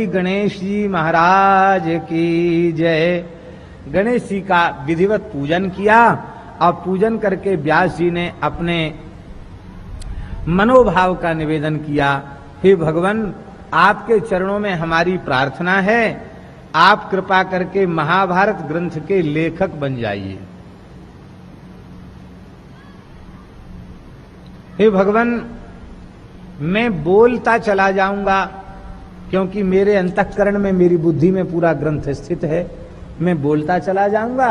गणेश जी महाराज की जय। गणेश जी का विधिवत पूजन किया और पूजन करके व्यास जी ने अपने मनोभाव का निवेदन किया। हे भगवान, आपके चरणों में हमारी प्रार्थना है, आप कृपा करके महाभारत ग्रंथ के लेखक बन जाइए। हे भगवान, मैं बोलता चला जाऊंगा क्योंकि मेरे अंतःकरण में, मेरी बुद्धि में पूरा ग्रंथ स्थित है। मैं बोलता चला जाऊंगा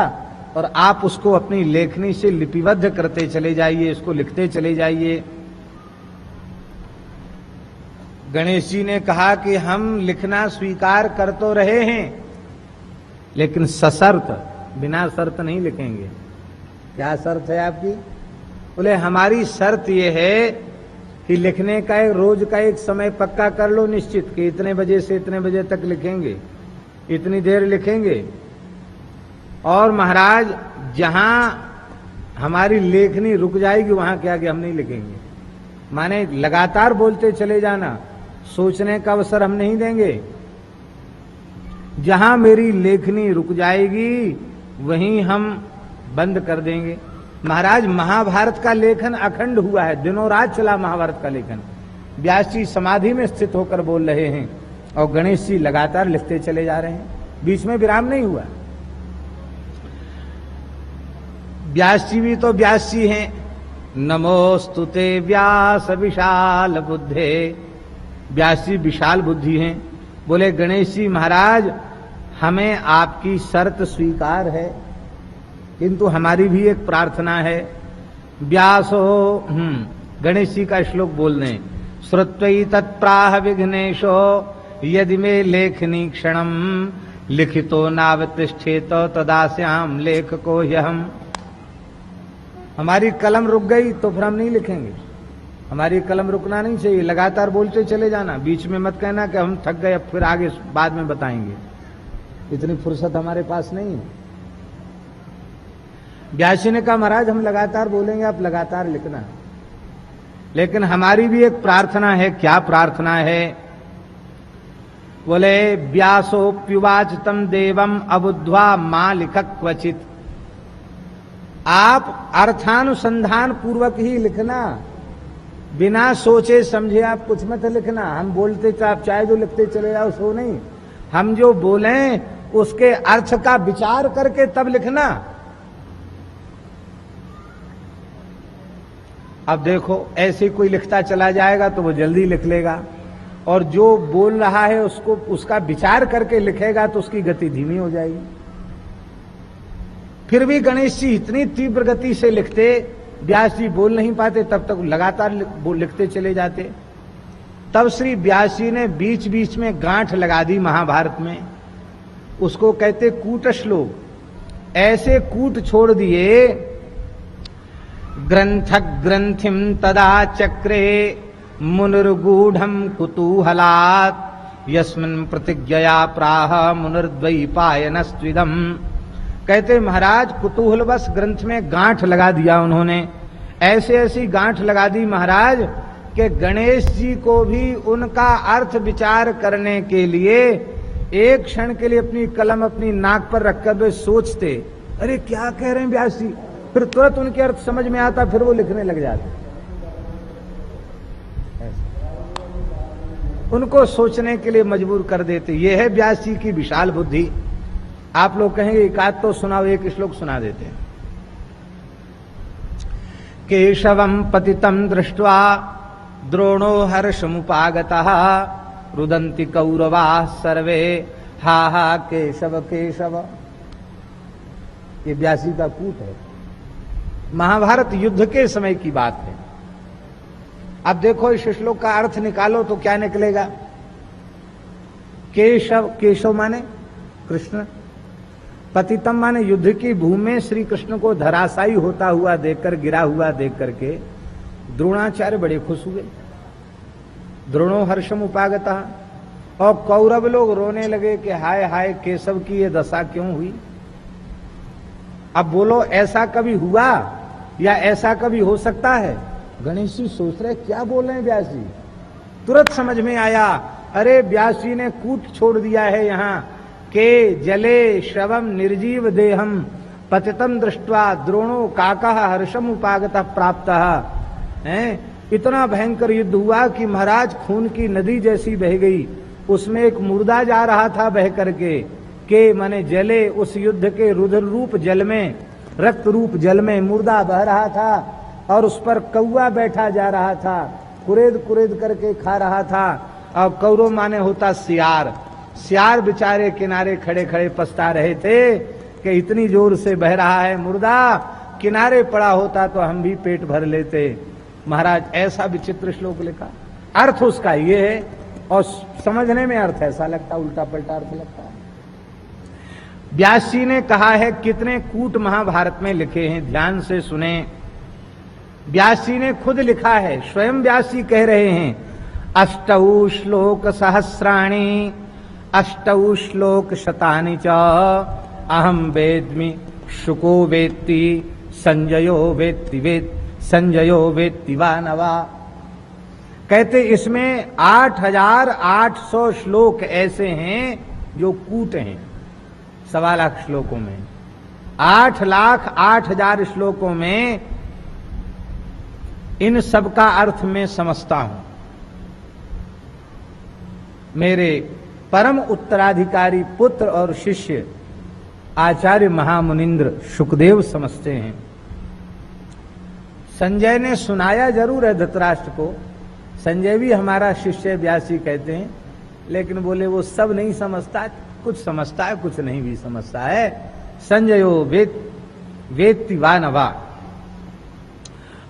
और आप उसको अपनी लेखनी से लिपिबद्ध करते चले जाइए, इसको लिखते चले जाइए। गणेश जी ने कहा कि हम लिखना स्वीकार कर तो रहे हैं, लेकिन सशर्त, बिना शर्त नहीं लिखेंगे। क्या शर्त है आपकी? बोले हमारी शर्त यह है कि लिखने का एक रोज का एक समय पक्का कर लो निश्चित कि इतने बजे से इतने बजे तक लिखेंगे, इतनी देर लिखेंगे। और महाराज, जहां हमारी लेखनी रुक जाएगी वहां क्या कि हम नहीं लिखेंगे। माने लगातार बोलते चले जाना, सोचने का अवसर हम नहीं देंगे। जहां मेरी लेखनी रुक जाएगी वहीं हम बंद कर देंगे। महाराज, महाभारत का लेखन अखंड हुआ है, दिनों रात चला महाभारत का लेखन। व्यास जी समाधि में स्थित होकर बोल रहे हैं और गणेश जी लगातार लिखते चले जा रहे हैं, बीच में विराम नहीं हुआ। व्यास जी भी तो व्यास जी हैं। नमोस्तुते व्यास विशाल बुद्धे। व्यास जी विशाल बुद्धि हैं। बोले गणेश जी महाराज, हमें आपकी शर्त स्वीकार है, किंतु हमारी भी एक प्रार्थना है। व्यासो गणेश जी का श्लोक बोल दें। श्रुत्वै तत्प्राह विघ्नेशो यदि मे लेखनी क्षणम लिखितो नावतिष्ठेत तदास्याम लेखको ह्यहम्। हमारी कलम रुक गई तो फिर हम नहीं लिखेंगे। हमारी कलम रुकना नहीं चाहिए, लगातार बोलते चले जाना। बीच में मत कहना कि हम थक गए, अब फिर आगे बाद में बताएंगे। इतनी फुर्सत हमारे पास नहीं है। व्यास जी ने कहा महाराज हम लगातार बोलेंगे, आप लगातार लिखना, लेकिन हमारी भी एक प्रार्थना है। क्या प्रार्थना है? बोले व्यासोप्युवाच तम देवम अबुद्ध्वा मां लिख क्वचित। आप अर्थानुसंधान पूर्वक ही लिखना, बिना सोचे समझे आप कुछ मत लिखना। हम बोलते तो आप चाहे जो लिखते चले जाओ, सो नहीं। हम जो बोलें उसके अर्थ का विचार करके तब लिखना। अब देखो, ऐसे कोई लिखता चला जाएगा तो वो जल्दी लिख लेगा, और जो बोल रहा है उसको उसका विचार करके लिखेगा तो उसकी गति धीमी हो जाएगी। फिर भी गणेश जी इतनी तीव्र गति से लिखते, व्यास जी बोल नहीं पाते, तब तक लगातार लिखते चले जाते। तब श्री व्यास जी ने बीच बीच में गांठ लगा दी महाभारत में, उसको कहते कूट श्लोक। ऐसे कूट छोड़ दिए, ग्रंथ ग्रंथिम तदा चक्रे मुनिर्गूढ़म कुतूहलात् यस्मिन् प्रतिज्ञया प्राह मुनिर्द्वैपायनस्त्विदम्। कहते महाराज, कुतूहलवश ग्रंथ में गांठ लगा दिया उन्होंने। ऐसे ऐसी गांठ लगा दी महाराज कि गणेश जी को भी उनका अर्थ विचार करने के लिए एक क्षण के लिए अपनी कलम अपनी नाक पर रखकर वे सोचते, अरे क्या कह रहे हैं व्यास जी। फिर तुरंत उनके अर्थ समझ में आता, फिर वो लिखने लग जाते। उनको सोचने के लिए मजबूर कर देते। ये है व्यास जी की विशाल बुद्धि। आप लोग कहेंगे एक आध तो सुनाओ, एक श्लोक सुना देते हैं। केशवम पतितम दृष्ट्वा द्रोणो हर्षमुपागतः रुदन्ति कौरवाः सर्वे हा हा केशव केशव। ये व्यास जी का कूट है। महाभारत युद्ध के समय की बात है। अब देखो इस श्लोक का अर्थ निकालो तो क्या निकलेगा। केशव, केशव माने कृष्ण, पतितम माने युद्ध की भूमि में श्री कृष्ण को धराशायी होता हुआ देखकर, गिरा हुआ देख करके द्रोणाचार्य बड़े खुश हुए। द्रोणो हर्षम उपागता। और कौरव लोग रोने लगे कि हाय हाय केशव की ये दशा क्यों हुई। अब बोलो, ऐसा कभी हुआ या ऐसा कभी हो सकता है? गणेश जी सोच रहे क्या बोल रहे हैं व्यास जी। तुरंत समझ में आया अरे व्यास जी ने कूट छोड़ दिया है यहाँ के जले श्रवम निर्जीव देहम पतितम दृष्ट्वा द्रोणो काकः हर्षम उपागतः प्राप्तः। हैं, इतना भयंकर युद्ध हुआ कि महाराज खून की नदी जैसी बह गई, उसमें एक मुर्दा जा रहा था बह करके, के माने जले, उस युद्ध के रुद्र रूप जल में, रक्त रूप जल में मुर्दा बह रहा था और उस पर कौआ बैठा जा रहा था, कुरेद कुरेद करके खा रहा था। और कौरव माने होता सियार, सियार बेचारे किनारे खड़े खड़े पछता रहे थे कि इतनी जोर से बह रहा है मुर्दा, किनारे पड़ा होता तो हम भी पेट भर लेते। महाराज ऐसा विचित्र श्लोक लिखा, अर्थ उसका ये है और समझने में अर्थ ऐसा लगता, उल्टा पलटा अर्थ लगता है। व्यास जी ने कहा है कितने कूट महाभारत में लिखे हैं, ध्यान से सुने। व्यास जी ने खुद लिखा है, स्वयं व्यास जी कह रहे हैं, अष्टौ श्लोक सहस्राणि अष्टौ श्लोक शतानि च अहम वेद्मि शुको वेत्ति संजयो वेत्ति वा नवा। कहते इसमें 8,800 श्लोक ऐसे हैं जो कूट हैं। 1.25 लाख श्लोकों में 8,08,000 श्लोकों में इन सब का अर्थ मैं समझता हूं। मेरे परम उत्तराधिकारी पुत्र और शिष्य आचार्य महामुनिंद्र शुकदेव समझते हैं। संजय ने सुनाया जरूर है धृतराष्ट्र को, संजय भी हमारा शिष्य व्यास जी कहते हैं, लेकिन बोले वो सब नहीं समझता, कुछ समझता है कुछ नहीं भी समझता है। संजयो वेत्ति वा नवा।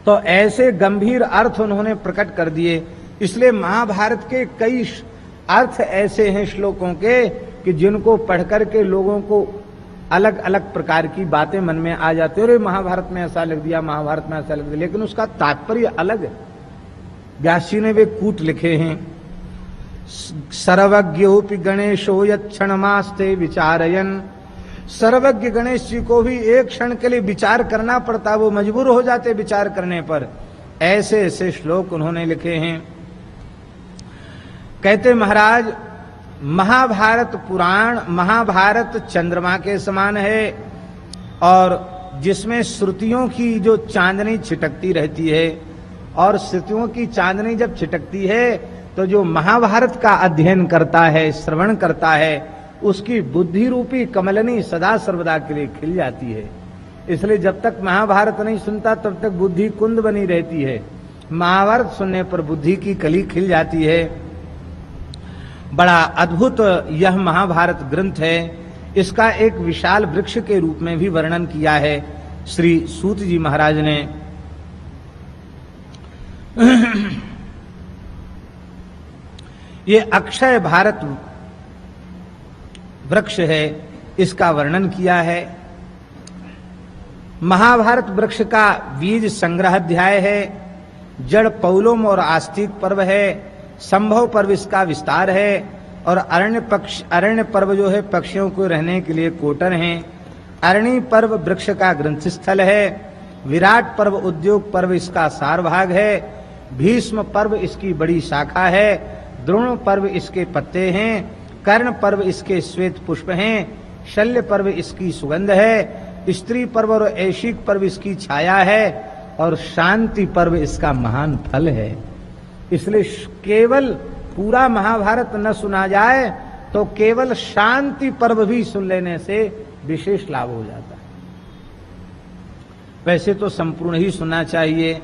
तो ऐसे गंभीर अर्थ उन्होंने प्रकट कर दिए। इसलिए महाभारत के कई अर्थ ऐसे हैं श्लोकों के कि जिनको पढ़कर के लोगों को अलग अलग प्रकार की बातें मन में आ जाती है। अरे महाभारत में ऐसा लिख दिया, महाभारत में ऐसा लिख दिया, लेकिन उसका तात्पर्य अलग है। व्यास जी ने वे कूट लिखे हैं। सर्वज्ञोपि गणेशो यत्क्षणमास्ते विचारयन। सर्वज्ञ गणेश जी को भी एक क्षण के लिए विचार करना पड़ता, वो मजबूर हो जाते विचार करने पर। ऐसे ऐसे श्लोक उन्होंने लिखे हैं। कहते महाराज महाभारत पुराण, महाभारत चंद्रमा के समान है और जिसमें श्रुतियों की जो चांदनी छिटकती रहती है, और श्रुतियों की चांदनी जब छिटकती है तो जो महाभारत का अध्ययन करता है, श्रवण करता है, उसकी बुद्धि रूपी कमलनी सदा सर्वदा के लिए खिल जाती है। इसलिए जब तक महाभारत नहीं सुनता तब तक बुद्धि कुंद बनी रहती है। महाभारत सुनने पर बुद्धि की कली खिल जाती है। बड़ा अद्भुत यह महाभारत ग्रंथ है। इसका एक विशाल वृक्ष के रूप में भी वर्णन किया है श्री सूत जी महाराज ने। ये अक्षय भारत वृक्ष है, इसका वर्णन किया है। महाभारत वृक्ष का बीज संग्रह अध्याय है, जड़ पौलोम और आस्तिक पर्व है, संभव पर्व इसका विस्तार है, और अरण्य पर्व जो है पक्षियों को रहने के लिए कोटर हैं। अरणी पर्व वृक्ष का ग्रंथ स्थल है। विराट पर्व उद्योग पर्व इसका सार भाग है। भीष्म पर्व इसकी बड़ी शाखा है। द्रोण पर्व इसके पत्ते हैं। कर्ण पर्व इसके श्वेत पुष्प हैं। शल्य पर्व इसकी सुगंध है। स्त्री पर्व और ऐशिक पर्व इसकी छाया है, और शांति पर्व इसका महान फल है। इसलिए केवल पूरा महाभारत न सुना जाए तो केवल शांति पर्व भी सुन लेने से विशेष लाभ हो जाता है। वैसे तो संपूर्ण ही सुनना चाहिए।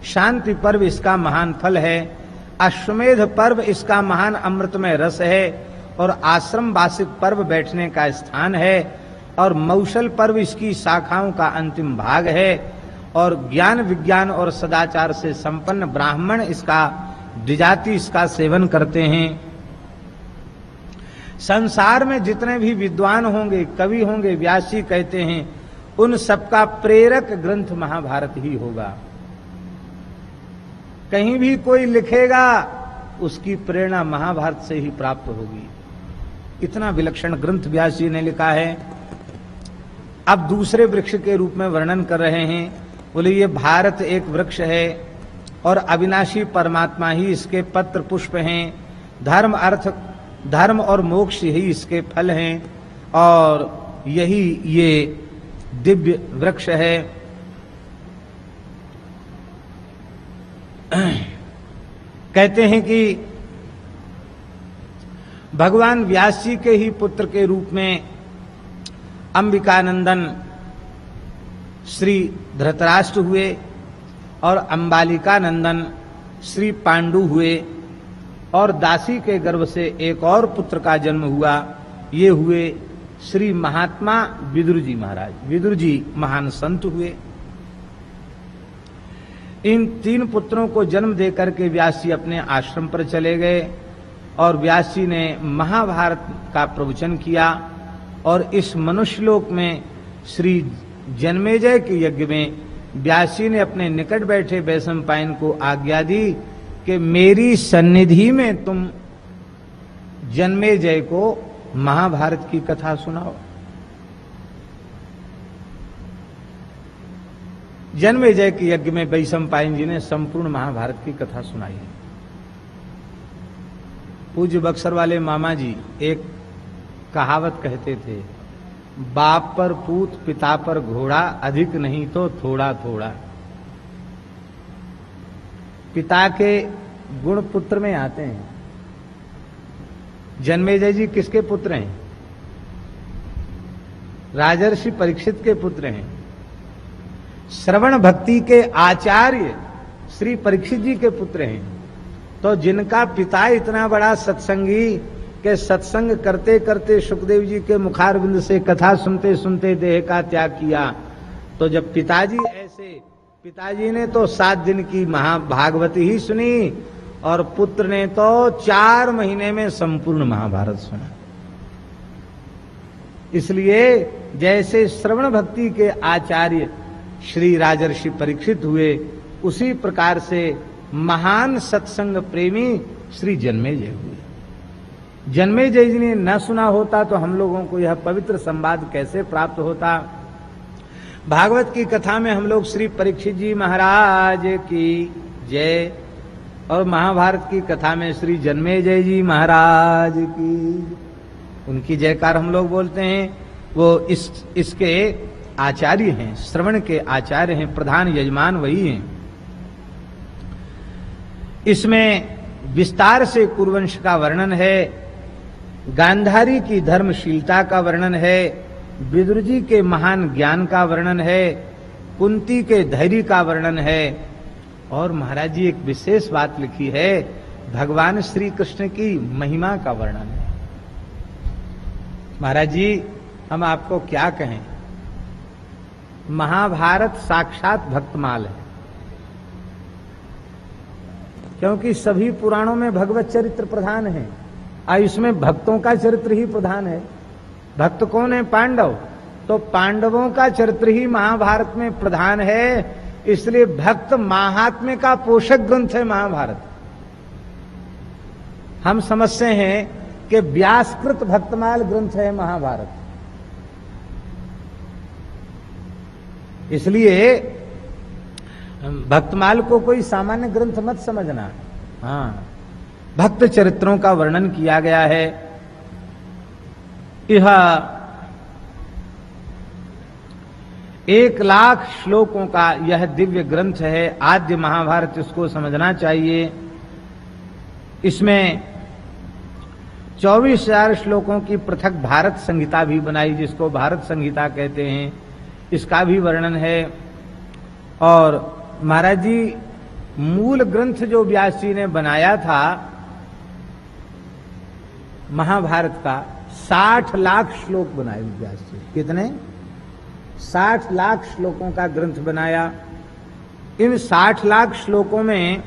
शांति पर्व इसका महान फल है। अश्वमेध पर्व इसका महान अमृतमय रस है, और आश्रम वासिक पर्व बैठने का स्थान है, और मौसल पर्व इसकी शाखाओं का अंतिम भाग है, और ज्ञान विज्ञान और सदाचार से संपन्न ब्राह्मण इसका द्विजाति इसका सेवन करते हैं। संसार में जितने भी विद्वान होंगे, कवि होंगे, व्यास जी कहते हैं, उन सबका प्रेरक ग्रंथ महाभारत ही होगा। कहीं भी कोई लिखेगा उसकी प्रेरणा महाभारत से ही प्राप्त होगी। इतना विलक्षण ग्रंथ व्यास जी ने लिखा है। अब दूसरे वृक्ष के रूप में वर्णन कर रहे हैं। बोले ये भारत एक वृक्ष है और अविनाशी परमात्मा ही इसके पत्र पुष्प हैं। धर्म और मोक्ष यही इसके फल हैं और यही ये दिव्य वृक्ष है। कहते हैं कि भगवान व्यास जी के ही पुत्र के रूप में अंबिकानंदन श्री धृतराष्ट्र हुए और अंबालिका नंदन श्री पांडु हुए और दासी के गर्भ से एक और पुत्र का जन्म हुआ। ये हुए श्री महात्मा विदुर जी महाराज। विदुर जी महान संत हुए। इन 3 पुत्रों को जन्म देकर के व्यास जी अपने आश्रम पर चले गए और व्यास जी ने महाभारत का प्रवचन किया और इस मनुष्यलोक में श्री जन्मेजय के यज्ञ में व्यास जी ने अपने निकट बैठे वैशंपायन को आज्ञा दी कि मेरी सन्निधि में तुम जन्मेजय को महाभारत की कथा सुनाओ। जन्मेजय के यज्ञ में वैशंपायन जी ने संपूर्ण महाभारत की कथा सुनाई। पूज्य बक्सर वाले मामा जी एक कहावत कहते थे, बाप पर पूत पिता पर घोड़ा, अधिक नहीं तो थोड़ा थोड़ा। पिता के गुण पुत्र में आते हैं। जन्मेजय जी किसके पुत्र हैं? राजर्षि परीक्षित के पुत्र हैं। श्रवण भक्ति के आचार्य श्री परीक्षित जी के पुत्र हैं। तो जिनका पिता इतना बड़ा सत्संगी के सत्संग करते करते सुखदेव जी के मुखारविंद से कथा सुनते सुनते देह का त्याग किया, तो जब पिताजी ऐसे, पिताजी ने तो 7 दिन की महाभागवती ही सुनी और पुत्र ने तो 4 महीने में संपूर्ण महाभारत सुना। इसलिए जैसे श्रवण भक्ति के आचार्य श्री राजर्षि परीक्षित हुए, उसी प्रकार से महान सत्संग प्रेमी श्री जन्मेजय हुए। जन्मेजय जी ने न सुना होता तो हम लोगों को यह पवित्र संवाद कैसे प्राप्त होता। भागवत की कथा में हम लोग श्री परीक्षित जी महाराज की जय और महाभारत की कथा में श्री जन्मेजय जी महाराज की, उनकी जयकार हम लोग बोलते हैं। वो इसके आचार्य हैं, श्रवण के आचार्य हैं, प्रधान यजमान वही हैं। इसमें विस्तार से कुरुवंश का वर्णन है, गांधारी की धर्मशीलता का वर्णन है, विदुर जी के महान ज्ञान का वर्णन है, कुंती के धैर्य का वर्णन है और महाराज जी एक विशेष बात लिखी है, भगवान श्री कृष्ण की महिमा का वर्णन है। महाराज जी हम आपको क्या कहें, महाभारत साक्षात भक्तमाल है, क्योंकि सभी पुराणों में भगवत चरित्र प्रधान है और इसमें भक्तों का चरित्र ही प्रधान है। भक्त कौन है? पांडव। तो पांडवों का चरित्र ही महाभारत में प्रधान है, इसलिए भक्त महात्म्य का पोषक ग्रंथ है महाभारत। हम समझते हैं कि व्यासकृत भक्तमाल ग्रंथ है महाभारत, इसलिए भक्तमाल को कोई सामान्य ग्रंथ मत समझना। हाँ, भक्त चरित्रों का वर्णन किया गया है। यह 1,00,000 श्लोकों का यह दिव्य ग्रंथ है, आद्य महाभारत, इसको समझना चाहिए। इसमें 24,000 श्लोकों की पृथक भारत संहिता भी बनाई, जिसको भारत संहिता कहते हैं, इसका भी वर्णन है। और महाराज जी मूल ग्रंथ जो व्यास जी ने बनाया था महाभारत का, 60 लाख श्लोक बनाए व्यास जी। कितने? 60 लाख श्लोकों का ग्रंथ बनाया। इन 60 लाख श्लोकों में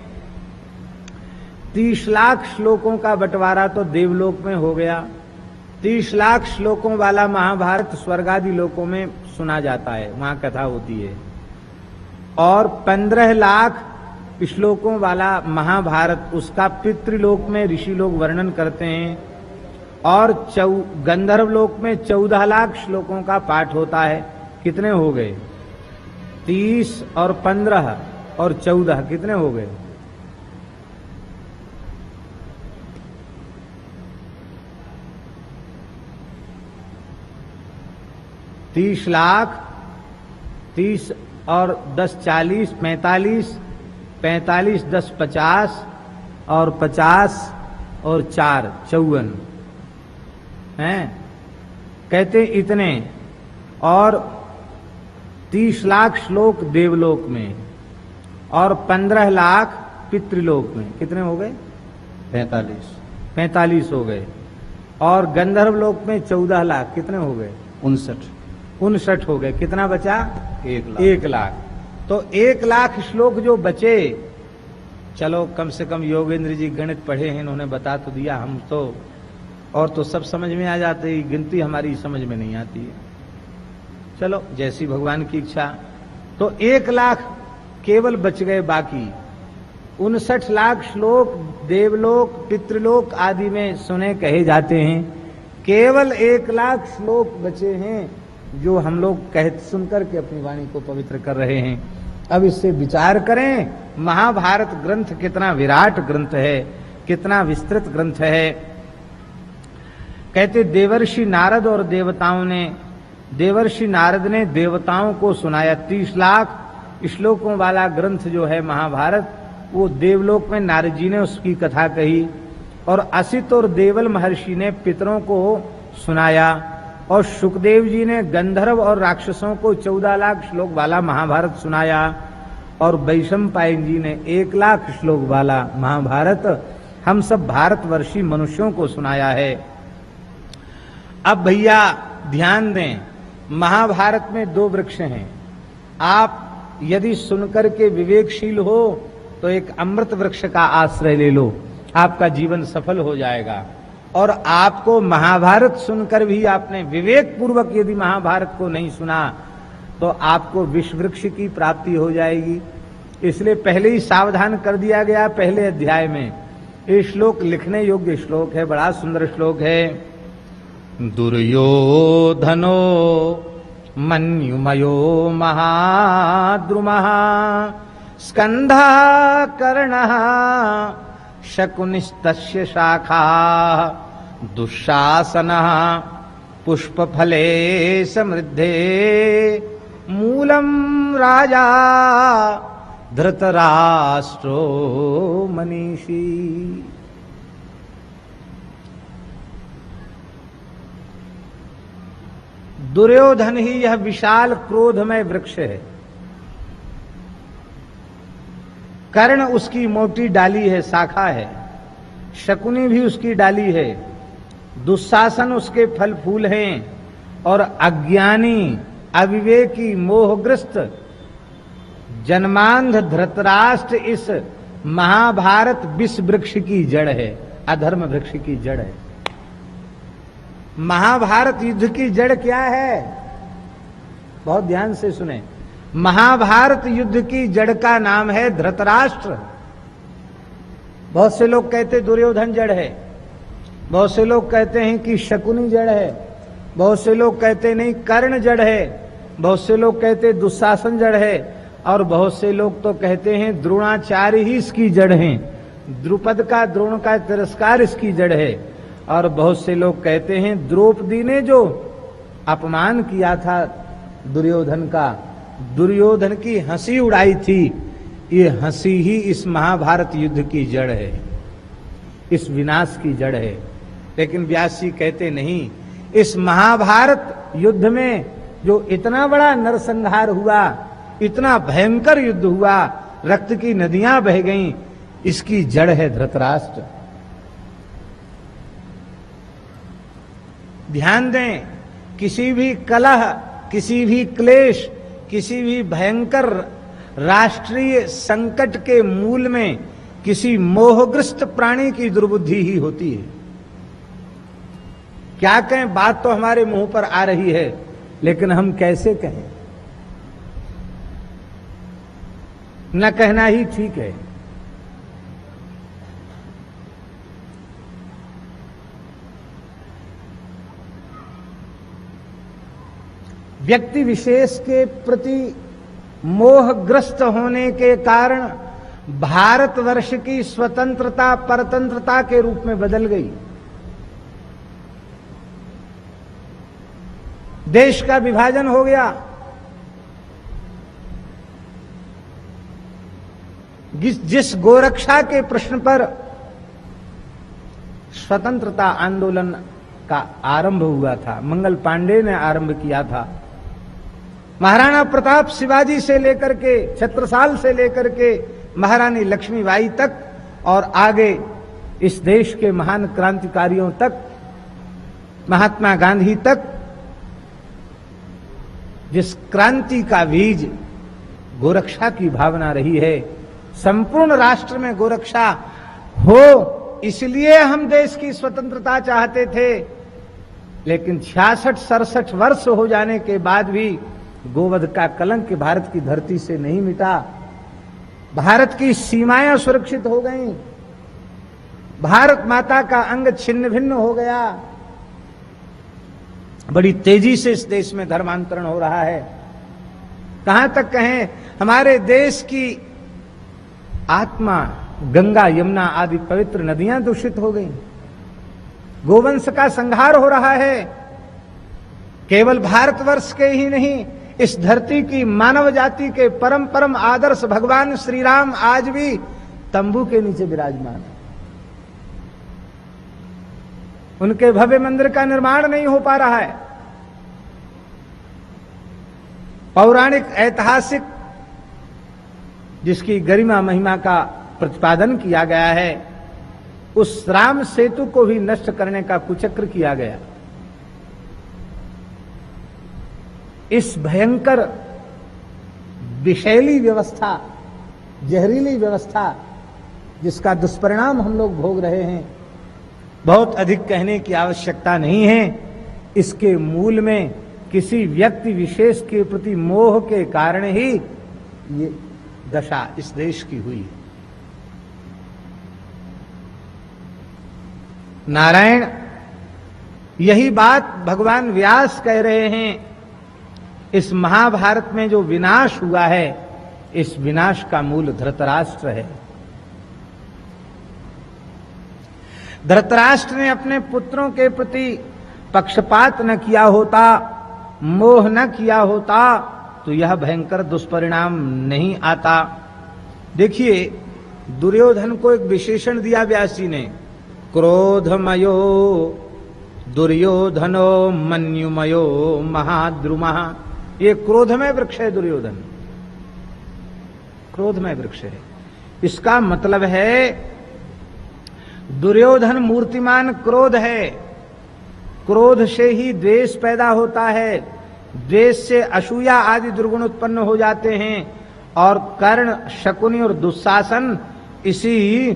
30 लाख श्लोकों का बंटवारा तो देवलोक में हो गया। 30 लाख श्लोकों वाला महाभारत स्वर्ग आदि लोकों में सुना जाता है, वहां कथा होती है। और 15 लाख श्लोकों वाला महाभारत, उसका पितृलोक में ऋषि लोग वर्णन करते हैं। और गंधर्व लोक में 14 लाख श्लोकों का पाठ होता है। कितने हो गए? 30 और 15 और 14 कितने हो गए? 30 लाख, 30 और 10 40, 45, 45 10 50 और 50 और 4 54 हैं, कहते इतने। और 30 लाख श्लोक देवलोक में और 15 लाख पितृलोक में। कितने हो गए? 45 हो गए। और गंधर्व लोक में 14 लाख। कितने हो गए? 59 हो गए। कितना बचा? 1 लाख। तो 1 लाख श्लोक जो बचे, चलो कम से कम योगेंद्र जी गणित पढ़े हैं, इन्होंने बता तो दिया। हम तो और तो सब समझ में आ जाते हैं, गिनती हमारी समझ में नहीं आती है। चलो जैसी भगवान की इच्छा। तो 1 लाख केवल बच गए। बाकी 59 लाख श्लोक देवलोक पितृलोक आदि में सुने कहे जाते हैं। केवल 1 लाख श्लोक बचे हैं जो हम लोग कह सुनकर के अपनी वाणी को पवित्र कर रहे हैं। अब इससे विचार करें, महाभारत ग्रंथ कितना विराट ग्रंथ है, कितना विस्तृत ग्रंथ है। कहते देवर्षि नारद और देवर्षि नारद ने देवताओं को सुनाया। 30 लाख श्लोकों वाला ग्रंथ जो है महाभारत, वो देवलोक में नारद जी ने उसकी कथा कही और असित और देवल महर्षि ने पितरों को सुनाया और सुखदेव जी ने गंधर्व और राक्षसों को 14 लाख श्लोक वाला महाभारत सुनाया और वैशंपायन जी ने 1 लाख श्लोक वाला महाभारत हम सब भारतवर्षी मनुष्यों को सुनाया है। अब भैया ध्यान दें, महाभारत में 2 वृक्ष हैं। आप यदि सुनकर के विवेकशील हो तो एक अमृत वृक्ष का आश्रय ले लो, आपका जीवन सफल हो जाएगा। और आपको महाभारत सुनकर भी आपने विवेक पूर्वक यदि महाभारत को नहीं सुना तो आपको विष वृक्ष की प्राप्ति हो जाएगी। इसलिए पहले ही सावधान कर दिया गया पहले अध्याय में। ये श्लोक लिखने योग्य श्लोक है, बड़ा सुंदर श्लोक है। दुर्योधनो मन्युमयो महाद्रुमः स्कंधा कर्णः शकुनिस्तस्य शाखा दुःशासनः पुष्पफले समृद्धे मूलम राजा धृतराष्ट्रो मनीषी। दुर्योधन ही यह विशाल क्रोधमय वृक्ष है। कर्ण उसकी मोटी डाली है, शाखा है। शकुनी भी उसकी डाली है। दुशासन उसके फल फूल हैं। और अज्ञानी अविवेकी मोहग्रस्त जन्मांध धृतराष्ट्र इस महाभारत विष वृक्ष की जड़ है, अधर्म वृक्ष की जड़ है। महाभारत युद्ध की जड़ क्या है? बहुत ध्यान से सुने। महाभारत युद्ध की जड़ का नाम है धृतराष्ट्र। बहुत से लोग कहते दुर्योधन जड़ है, बहुत से लोग कहते हैं कि शकुनी जड़ है, बहुत से लोग कहते नहीं कर्ण जड़ है, बहुत से लोग कहते दुशासन जड़ है और बहुत से लोग तो कहते हैं द्रोणाचार्य ही इसकी जड़ है, द्रुपद का द्रोण का तिरस्कार इसकी जड़ है। और बहुत से लोग कहते हैं द्रौपदी ने जो अपमान किया था दुर्योधन का, दुर्योधन की हंसी उड़ाई थी, ये हंसी ही इस महाभारत युद्ध की जड़ है, इस विनाश की जड़ है। लेकिन व्यास जी कहते नहीं, इस महाभारत युद्ध में जो इतना बड़ा नरसंहार हुआ, इतना भयंकर युद्ध हुआ, रक्त की नदियां बह गईं, इसकी जड़ है धृतराष्ट्र। ध्यान दें, किसी भी कलह, किसी भी क्लेश, किसी भी भयंकर राष्ट्रीय संकट के मूल में किसी मोहग्रस्त प्राणी की दुर्बुद्धि ही होती है। क्या कहें, बात तो हमारे मुंह पर आ रही है, लेकिन हम कैसे कहें? न कहना ही ठीक है। व्यक्ति विशेष के प्रति मोहग्रस्त होने के कारण भारतवर्ष की स्वतंत्रता परतंत्रता के रूप में बदल गई। देश का विभाजन हो गया। जिस गोरक्षा के प्रश्न पर स्वतंत्रता आंदोलन का आरंभ हुआ था, मंगल पांडे ने आरंभ किया था, महाराणा प्रताप शिवाजी से लेकर के, छत्रसाल से लेकर के महारानी लक्ष्मीबाई तक और आगे इस देश के महान क्रांतिकारियों तक, महात्मा गांधी तक, जिस क्रांति का बीज गोरक्षा की भावना रही है, संपूर्ण राष्ट्र में गोरक्षा हो, इसलिए हम देश की स्वतंत्रता चाहते थे। लेकिन 66-67 वर्ष हो जाने के बाद भी गोवध का कलंक भारत की धरती से नहीं मिटा। भारत की सीमाएं सुरक्षित हो गईं, भारत माता का अंग छिन्न भिन्न हो गया। बड़ी तेजी से इस देश में धर्मांतरण हो रहा है। कहां तक कहें, हमारे देश की आत्मा, गंगा यमुना आदि पवित्र नदियां दूषित हो गई। गोवंश का संहार हो रहा है। केवल भारतवर्ष के ही नहीं, इस धरती की मानव जाति के परम परम आदर्श भगवान श्री राम आज भी तंबू के नीचे विराजमान है। उनके भव्य मंदिर का निर्माण नहीं हो पा रहा है। पौराणिक ऐतिहासिक जिसकी गरिमा महिमा का प्रतिपादन किया गया है, उस राम सेतु को भी नष्ट करने का कुचक्र किया गया। इस भयंकर विषैली व्यवस्था, जहरीली व्यवस्था जिसका दुष्परिणाम हम लोग भोग रहे हैं, बहुत अधिक कहने की आवश्यकता नहीं है। इसके मूल में किसी व्यक्ति विशेष के प्रति मोह के कारण ही ये दशा इस देश की हुई। नारायण यही बात भगवान व्यास कह रहे हैं। इस महाभारत में जो विनाश हुआ है, इस विनाश का मूल धृतराष्ट्र है। धृतराष्ट्र ने अपने पुत्रों के प्रति पक्षपात न किया होता, मोह न किया होता, तो यह भयंकर दुष्परिणाम नहीं आता। देखिए, दुर्योधन को एक विशेषण दिया व्यास जी ने, क्रोधमयो दुर्योधनो मन्युमयो महाद्रुमः। ये क्रोधमय वृक्ष है दुर्योधन, क्रोधमय वृक्ष है। इसका मतलब है दुर्योधन मूर्तिमान क्रोध है। क्रोध से ही द्वेष पैदा होता है, द्वेष से असूया आदि दुर्गुण उत्पन्न हो जाते हैं, और कर्ण, शकुनी और दुशासन इसी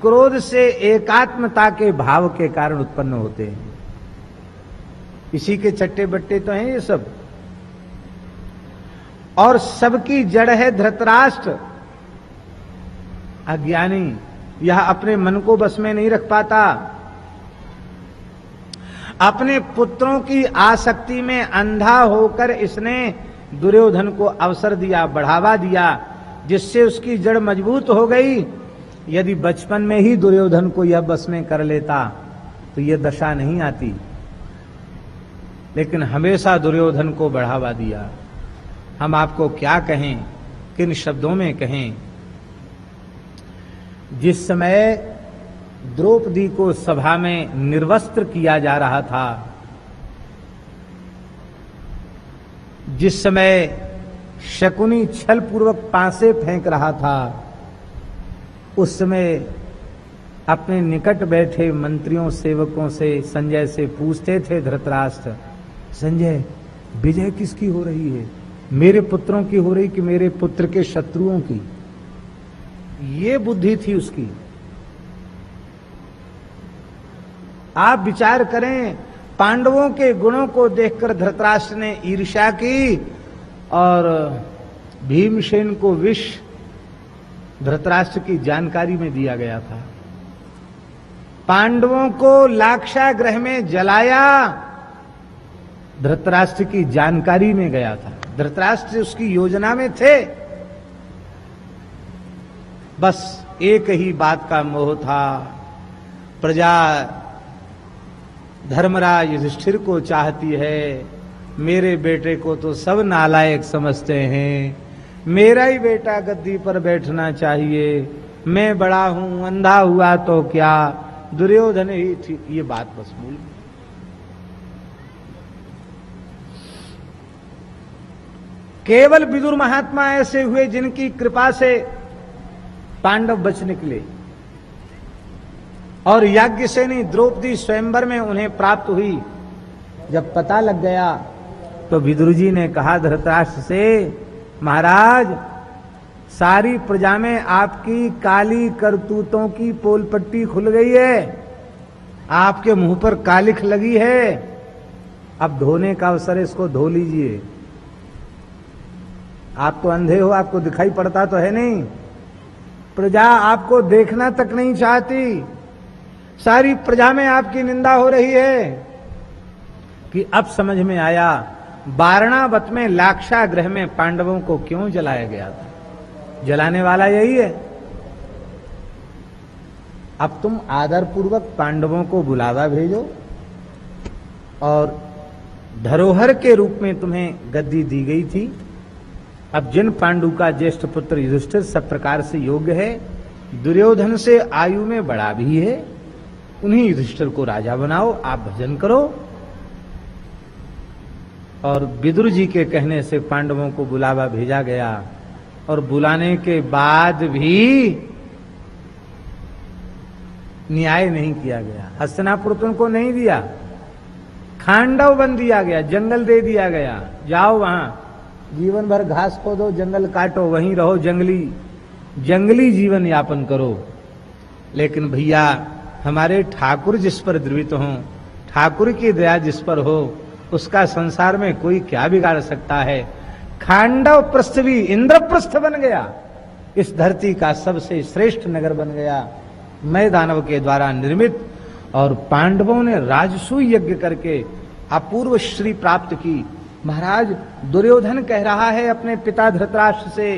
क्रोध से एकात्मता के भाव के कारण उत्पन्न होते हैं। इसी के चट्टे बट्टे तो हैं ये सब, और सबकी जड़ है धृतराष्ट्र, अज्ञानी। यह अपने मन को बस में नहीं रख पाता। अपने पुत्रों की आसक्ति में अंधा होकर इसने दुर्योधन को अवसर दिया, बढ़ावा दिया, जिससे उसकी जड़ मजबूत हो गई। यदि बचपन में ही दुर्योधन को यह बस में कर लेता तो यह दशा नहीं आती, लेकिन हमेशा दुर्योधन को बढ़ावा दिया। हम आपको क्या कहें, किन शब्दों में कहें। जिस समय द्रौपदी को सभा में निर्वस्त्र किया जा रहा था, जिस समय शकुनी छल पूर्वक पांसे फेंक रहा था, उस समय अपने निकट बैठे मंत्रियों सेवकों से, संजय से पूछते थे धृतराष्ट्र, संजय विजय किसकी हो रही है, मेरे पुत्रों की हो रही कि मेरे पुत्र के शत्रुओं की? ये बुद्धि थी उसकी। आप विचार करें, पांडवों के गुणों को देखकर धृतराष्ट्र ने ईर्ष्या की और भीमसेन को विष धृतराष्ट्र की जानकारी में दिया गया था। पांडवों को लाक्षागृह में जलाया, धृतराष्ट्र की जानकारी में गया था। धृतराष्ट्र उसकी योजना में थे। बस एक ही बात का मोह था, प्रजा धर्मराज युधिष्ठिर को चाहती है, मेरे बेटे को तो सब नालायक समझते हैं, मेरा ही बेटा गद्दी पर बैठना चाहिए, मैं बड़ा हूं, अंधा हुआ तो क्या, दुर्योधन ही ठीक। ये बात बस बोल। केवल विदुर महात्मा ऐसे हुए जिनकी कृपा से पांडव बच निकले, और याज्ञसेनी द्रौपदी स्वयंवर में उन्हें प्राप्त हुई। जब पता लग गया तो विदुर जी ने कहा धृतराष्ट्र से, महाराज सारी प्रजा में आपकी काली करतूतों की पोल पट्टी खुल गई है, आपके मुंह पर कालिख लगी है, अब धोने का अवसर, इसको धो लीजिए। आप तो अंधे हो, आपको दिखाई पड़ता तो है नहीं, प्रजा आपको देखना तक नहीं चाहती, सारी प्रजा में आपकी निंदा हो रही है। कि अब समझ में आया वारणावत में लाक्षागृह में पांडवों को क्यों जलाया गया था, जलाने वाला यही है। अब तुम आदरपूर्वक पांडवों को बुलावा भेजो और धरोहर के रूप में तुम्हें गद्दी दी गई थी। अब जिन पांडु का ज्येष्ठ पुत्र युधिष्ठिर सब प्रकार से योग्य है, दुर्योधन से आयु में बड़ा भी है, उन्हीं युधिष्ठिर को राजा बनाओ, आप भजन करो। और विदुर जी के कहने से पांडवों को बुलावा भेजा गया, और बुलाने के बाद भी न्याय नहीं किया गया, हस्तिनापुर तुमको नहीं दिया, खांडव बन दिया गया, जंगल दे दिया गया, जाओ वहां जीवन भर घास खोदो, जंगल काटो, वहीं रहो, जंगली जीवन यापन करो। लेकिन भैया हमारे ठाकुर जिस पर द्रवित हो, ठाकुर की दया जिस पर हो, उसका संसार में कोई क्या बिगाड़ सकता है। खांडव प्रस्थ भी इंद्रप्रस्थ बन गया, इस धरती का सबसे श्रेष्ठ नगर बन गया, मैं दानव के द्वारा निर्मित। और पांडवों ने राजसूय यज्ञ करके अपूर्व श्री प्राप्त की। महाराज दुर्योधन कह रहा है अपने पिता धृतराष्ट्र से,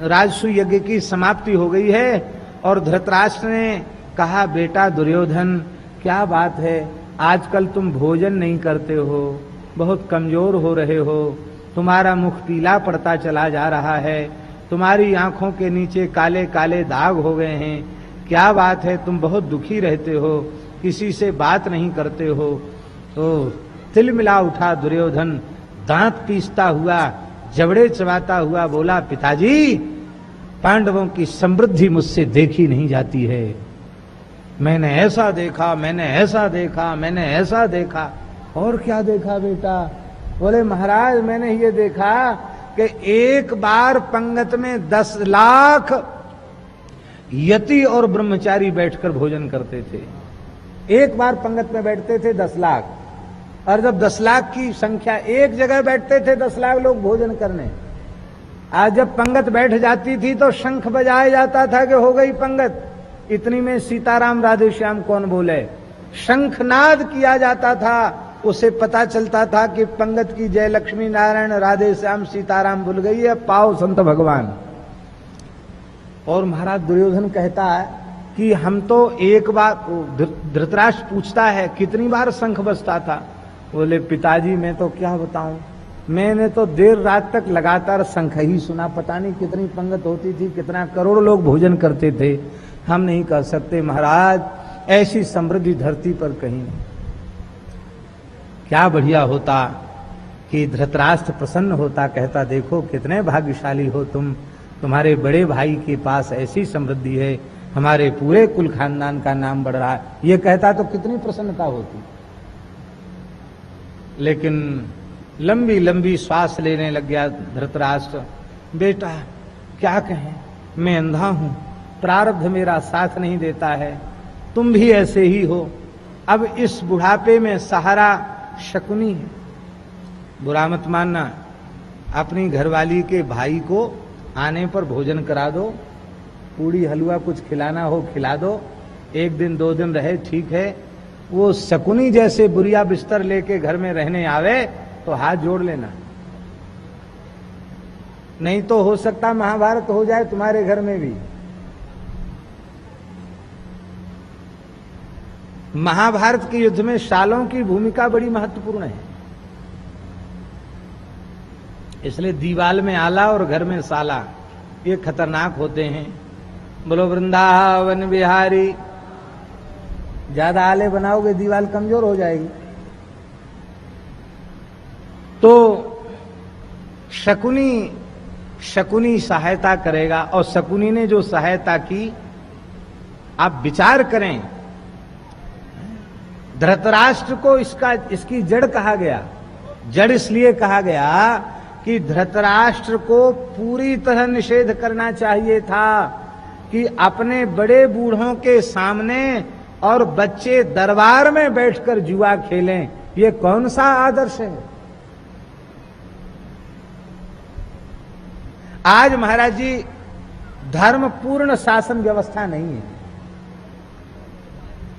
राजसूय यज्ञ की समाप्ति हो गई है, और धृतराष्ट्र ने कहा, बेटा दुर्योधन क्या बात है, आजकल तुम भोजन नहीं करते हो, बहुत कमजोर हो रहे हो, तुम्हारा मुख पीला पड़ता चला जा रहा है, तुम्हारी आंखों के नीचे काले काले दाग हो गए हैं, क्या बात है, तुम बहुत दुखी रहते हो, किसी से बात नहीं करते हो। तो तिल मिला उठा दुर्योधन, दांत पीसता हुआ, जबड़े चबाता हुआ बोला, पिताजी पांडवों की समृद्धि मुझसे देखी नहीं जाती है, मैंने ऐसा देखा, मैंने ऐसा देखा, मैंने ऐसा देखा। और क्या देखा बेटा? बोले महाराज मैंने ये देखा कि एक बार पंगत में 10 लाख यति और ब्रह्मचारी बैठकर भोजन करते थे, एक बार पंगत में बैठते थे 10 लाख, और जब 10 लाख की संख्या एक जगह बैठते थे 10 लाख लोग भोजन करने, आज जब पंगत बैठ जाती थी तो शंख बजाया जाता था कि हो गई पंगत, इतनी में सीताराम राधे श्याम कौन बोले, शंखनाद किया जाता था, उसे पता चलता था कि पंगत की जय लक्ष्मी नारायण राधे श्याम सीताराम भूल गई है, पाओ संत भगवान। और महाराज दुर्योधन कहता है कि हम तो एक बार, धृतराष्ट्र पूछता है कितनी बार शंख बजता था, बोले पिताजी मैं तो क्या बताऊं, मैंने तो देर रात तक लगातार शंख ही सुना, पता नहीं कितनी पंगत होती थी, कितना करोड़ लोग भोजन करते थे, हम नहीं कर सकते महाराज, ऐसी समृद्धि धरती पर कहीं नहीं। क्या बढ़िया होता कि धृतराष्ट्र प्रसन्न होता, कहता देखो कितने भाग्यशाली हो तुम, तुम्हारे बड़े भाई के पास ऐसी समृद्धि है, हमारे पूरे कुल खानदान का नाम बढ़ रहा है, ये कहता तो कितनी प्रसन्नता होती। लेकिन लंबी लंबी श्वास लेने लग गया धृतराष्ट्र, बेटा क्या कहें, मैं अंधा हूं, प्रारब्ध मेरा साथ नहीं देता है, तुम भी ऐसे ही हो, अब इस बुढ़ापे में सहारा शकुनी है, बुरा मत मानना, अपनी घरवाली के भाई को आने पर भोजन करा दो, पूड़ी हलवा कुछ खिलाना हो खिला दो, 1 दिन 2 दिन रहे ठीक है, वो शकुनी जैसे बुरिया बिस्तर लेके घर में रहने आवे तो हाथ जोड़ लेना, नहीं तो हो सकता महाभारत हो जाए तुम्हारे घर में भी। महाभारत के युद्ध में शालों की भूमिका बड़ी महत्वपूर्ण है। इसलिए दीवाल में आला और घर में साला ये खतरनाक होते हैं। बोलो वृंदावन बिहारी। ज्यादा आले बनाओगे दीवार कमजोर हो जाएगी। तो शकुनी सहायता करेगा, और शकुनी ने जो सहायता की, आप विचार करें, धृतराष्ट्र को इसकी जड़ कहा गया। जड़ इसलिए कहा गया कि धृतराष्ट्र को पूरी तरह निषेध करना चाहिए था कि अपने बड़े बूढ़ों के सामने और बच्चे दरबार में बैठकर जुआ खेलें। ये कौन सा आदर्श है? आज महाराज जी धर्म पूर्ण शासन व्यवस्था नहीं है।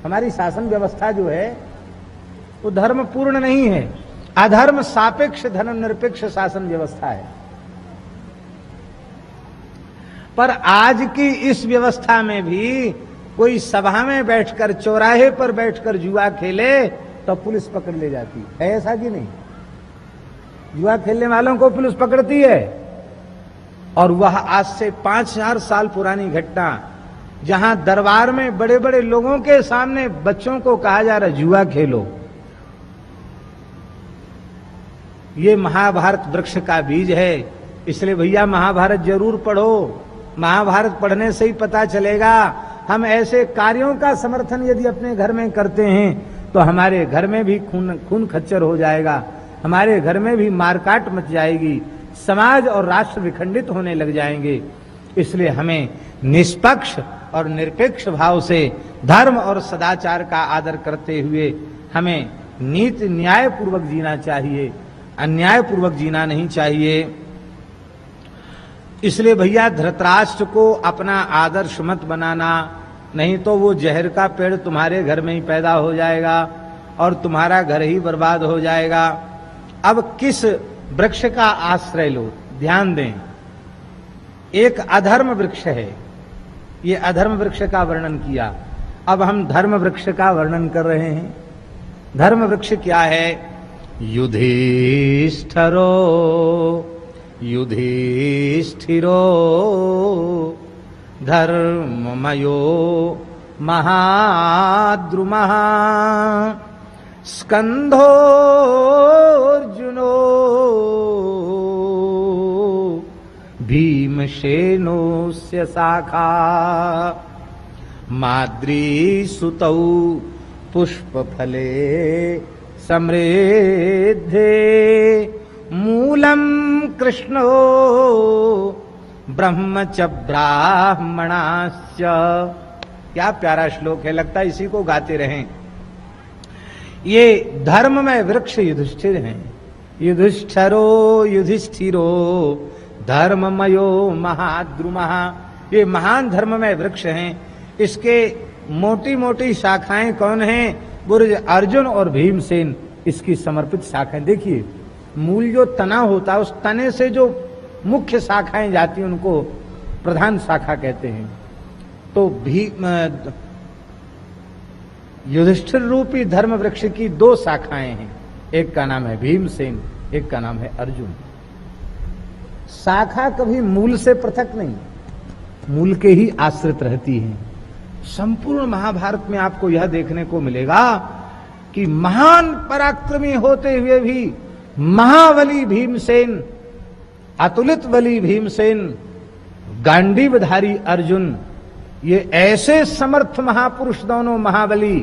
हमारी शासन व्यवस्था जो है वो धर्म पूर्ण नहीं है। अधर्म सापेक्ष धर्म निरपेक्ष शासन व्यवस्था है। पर आज की इस व्यवस्था में भी कोई सभा में बैठकर, चौराहे पर बैठकर जुआ खेले तो पुलिस पकड़ ले जाती है। ऐसा कि नहीं? जुआ खेलने वालों को पुलिस पकड़ती है। और वह आज से 5000 साल पुरानी घटना, जहां दरबार में बड़े बड़े लोगों के सामने बच्चों को कहा जा रहा जुआ खेलो। ये महाभारत वृक्ष का बीज है। इसलिए भैया महाभारत जरूर पढ़ो। महाभारत पढ़ने से ही पता चलेगा। हम ऐसे कार्यों का समर्थन यदि अपने घर में करते हैं तो हमारे घर में भी खून खच्चर हो जाएगा, हमारे घर में भी मारकाट मच जाएगी, समाज और राष्ट्र विखंडित होने लग जाएंगे। इसलिए हमें निष्पक्ष और निरपेक्ष भाव से धर्म और सदाचार का आदर करते हुए हमें नीति न्याय पूर्वक जीना चाहिए, अन्याय पूर्वक जीना नहीं चाहिए। इसलिए भैया धृतराष्ट्र को अपना आदर्श मत बनाना, नहीं तो वो जहर का पेड़ तुम्हारे घर में ही पैदा हो जाएगा और तुम्हारा घर ही बर्बाद हो जाएगा। अब किस वृक्ष का आश्रय लो, ध्यान दें। एक अधर्म वृक्ष है, ये अधर्म वृक्ष का वर्णन किया। अब हम धर्म वृक्ष का वर्णन कर रहे हैं। धर्म वृक्ष क्या है? युधिष्ठिरो धर्ममयो महाद्रुमः स्कंधोऽर्जुनो भीमसेनोऽस्य शाखा माद्रीसुतौ पुष्पफले समृद्धे मूलम कृष्णो ब्रह्म च ब्राह्मणाश्च। क्या प्यारा श्लोक है, लगता है इसी को गाते रहें। ये धर्म में वृक्ष युधिष्ठिर हैं। युधिष्ठिरो धर्ममयो महाद्रुमः। ये महान धर्म में वृक्ष हैं। इसके मोटी मोटी शाखाएं कौन हैं? बुर्ज अर्जुन और भीमसेन इसकी समर्पित शाखाएं। देखिए मूल जो तना होता है, उस तने से जो मुख्य शाखाएं जाती हैं उनको प्रधान शाखा कहते हैं। तो युधिष्ठिर रूपी धर्म वृक्ष की दो शाखाएं हैं, एक का नाम है भीमसेन, एक का नाम है अर्जुन। शाखा कभी मूल से पृथक नहीं, मूल के ही आश्रित रहती है। संपूर्ण महाभारत में आपको यह देखने को मिलेगा कि महान पराक्रमी होते हुए भी महाबली भीमसेन, अतुलित बली भीमसेन, गांडीवधारी अर्जुन, ये ऐसे समर्थ महापुरुष दोनों महाबली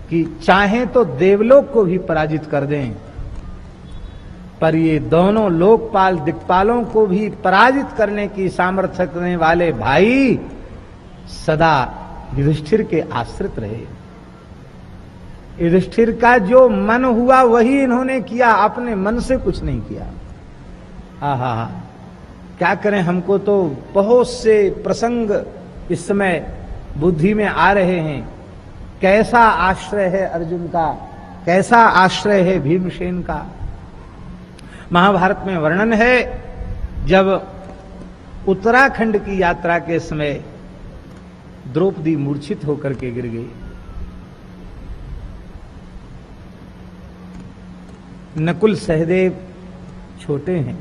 कि चाहे तो देवलोक को भी पराजित कर दें। पर ये दोनों लोकपाल दिक्पालों को भी पराजित करने की सामर्थ्य रखने वाले भाई सदा युधिष्ठिर के आश्रित रहे। युधिष्ठिर का जो मन हुआ वही इन्होंने किया, अपने मन से कुछ नहीं किया। आहा, क्या करें, हमको तो बहुत से प्रसंग इस समय बुद्धि में आ रहे हैं। कैसा आश्रय है अर्जुन का, कैसा आश्रय है भीमसेन का। महाभारत में वर्णन है जब उत्तराखंड की यात्रा के समय द्रौपदी मूर्छित होकर के गिर गई। नकुल सहदेव छोटे हैं,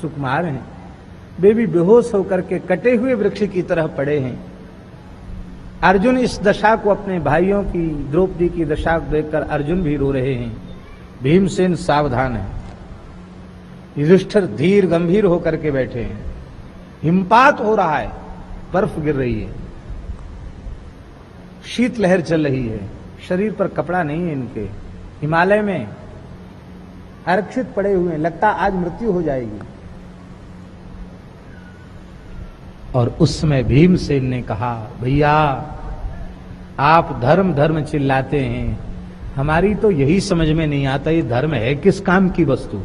सुकुमार हैं, वे भी बेहोश होकर के कटे हुए वृक्ष की तरह पड़े हैं। अर्जुन इस दशा को, अपने भाइयों की, द्रौपदी की दशा को देखकर अर्जुन भी रो रहे हैं। भीमसेन सावधान है, युधिष्ठिर धीर गंभीर होकर के बैठे हैं। हिमपात हो रहा है, बर्फ गिर रही है, शीतलहर चल रही है, शरीर पर कपड़ा नहीं है इनके, हिमालय में आरक्षित पड़े हुए हैं, लगता आज मृत्यु हो जाएगी। और उस समय भीमसेन ने कहा, भैया आप धर्म धर्म चिल्लाते हैं, हमारी तो यही समझ में नहीं आता ये धर्म है किस काम की वस्तु।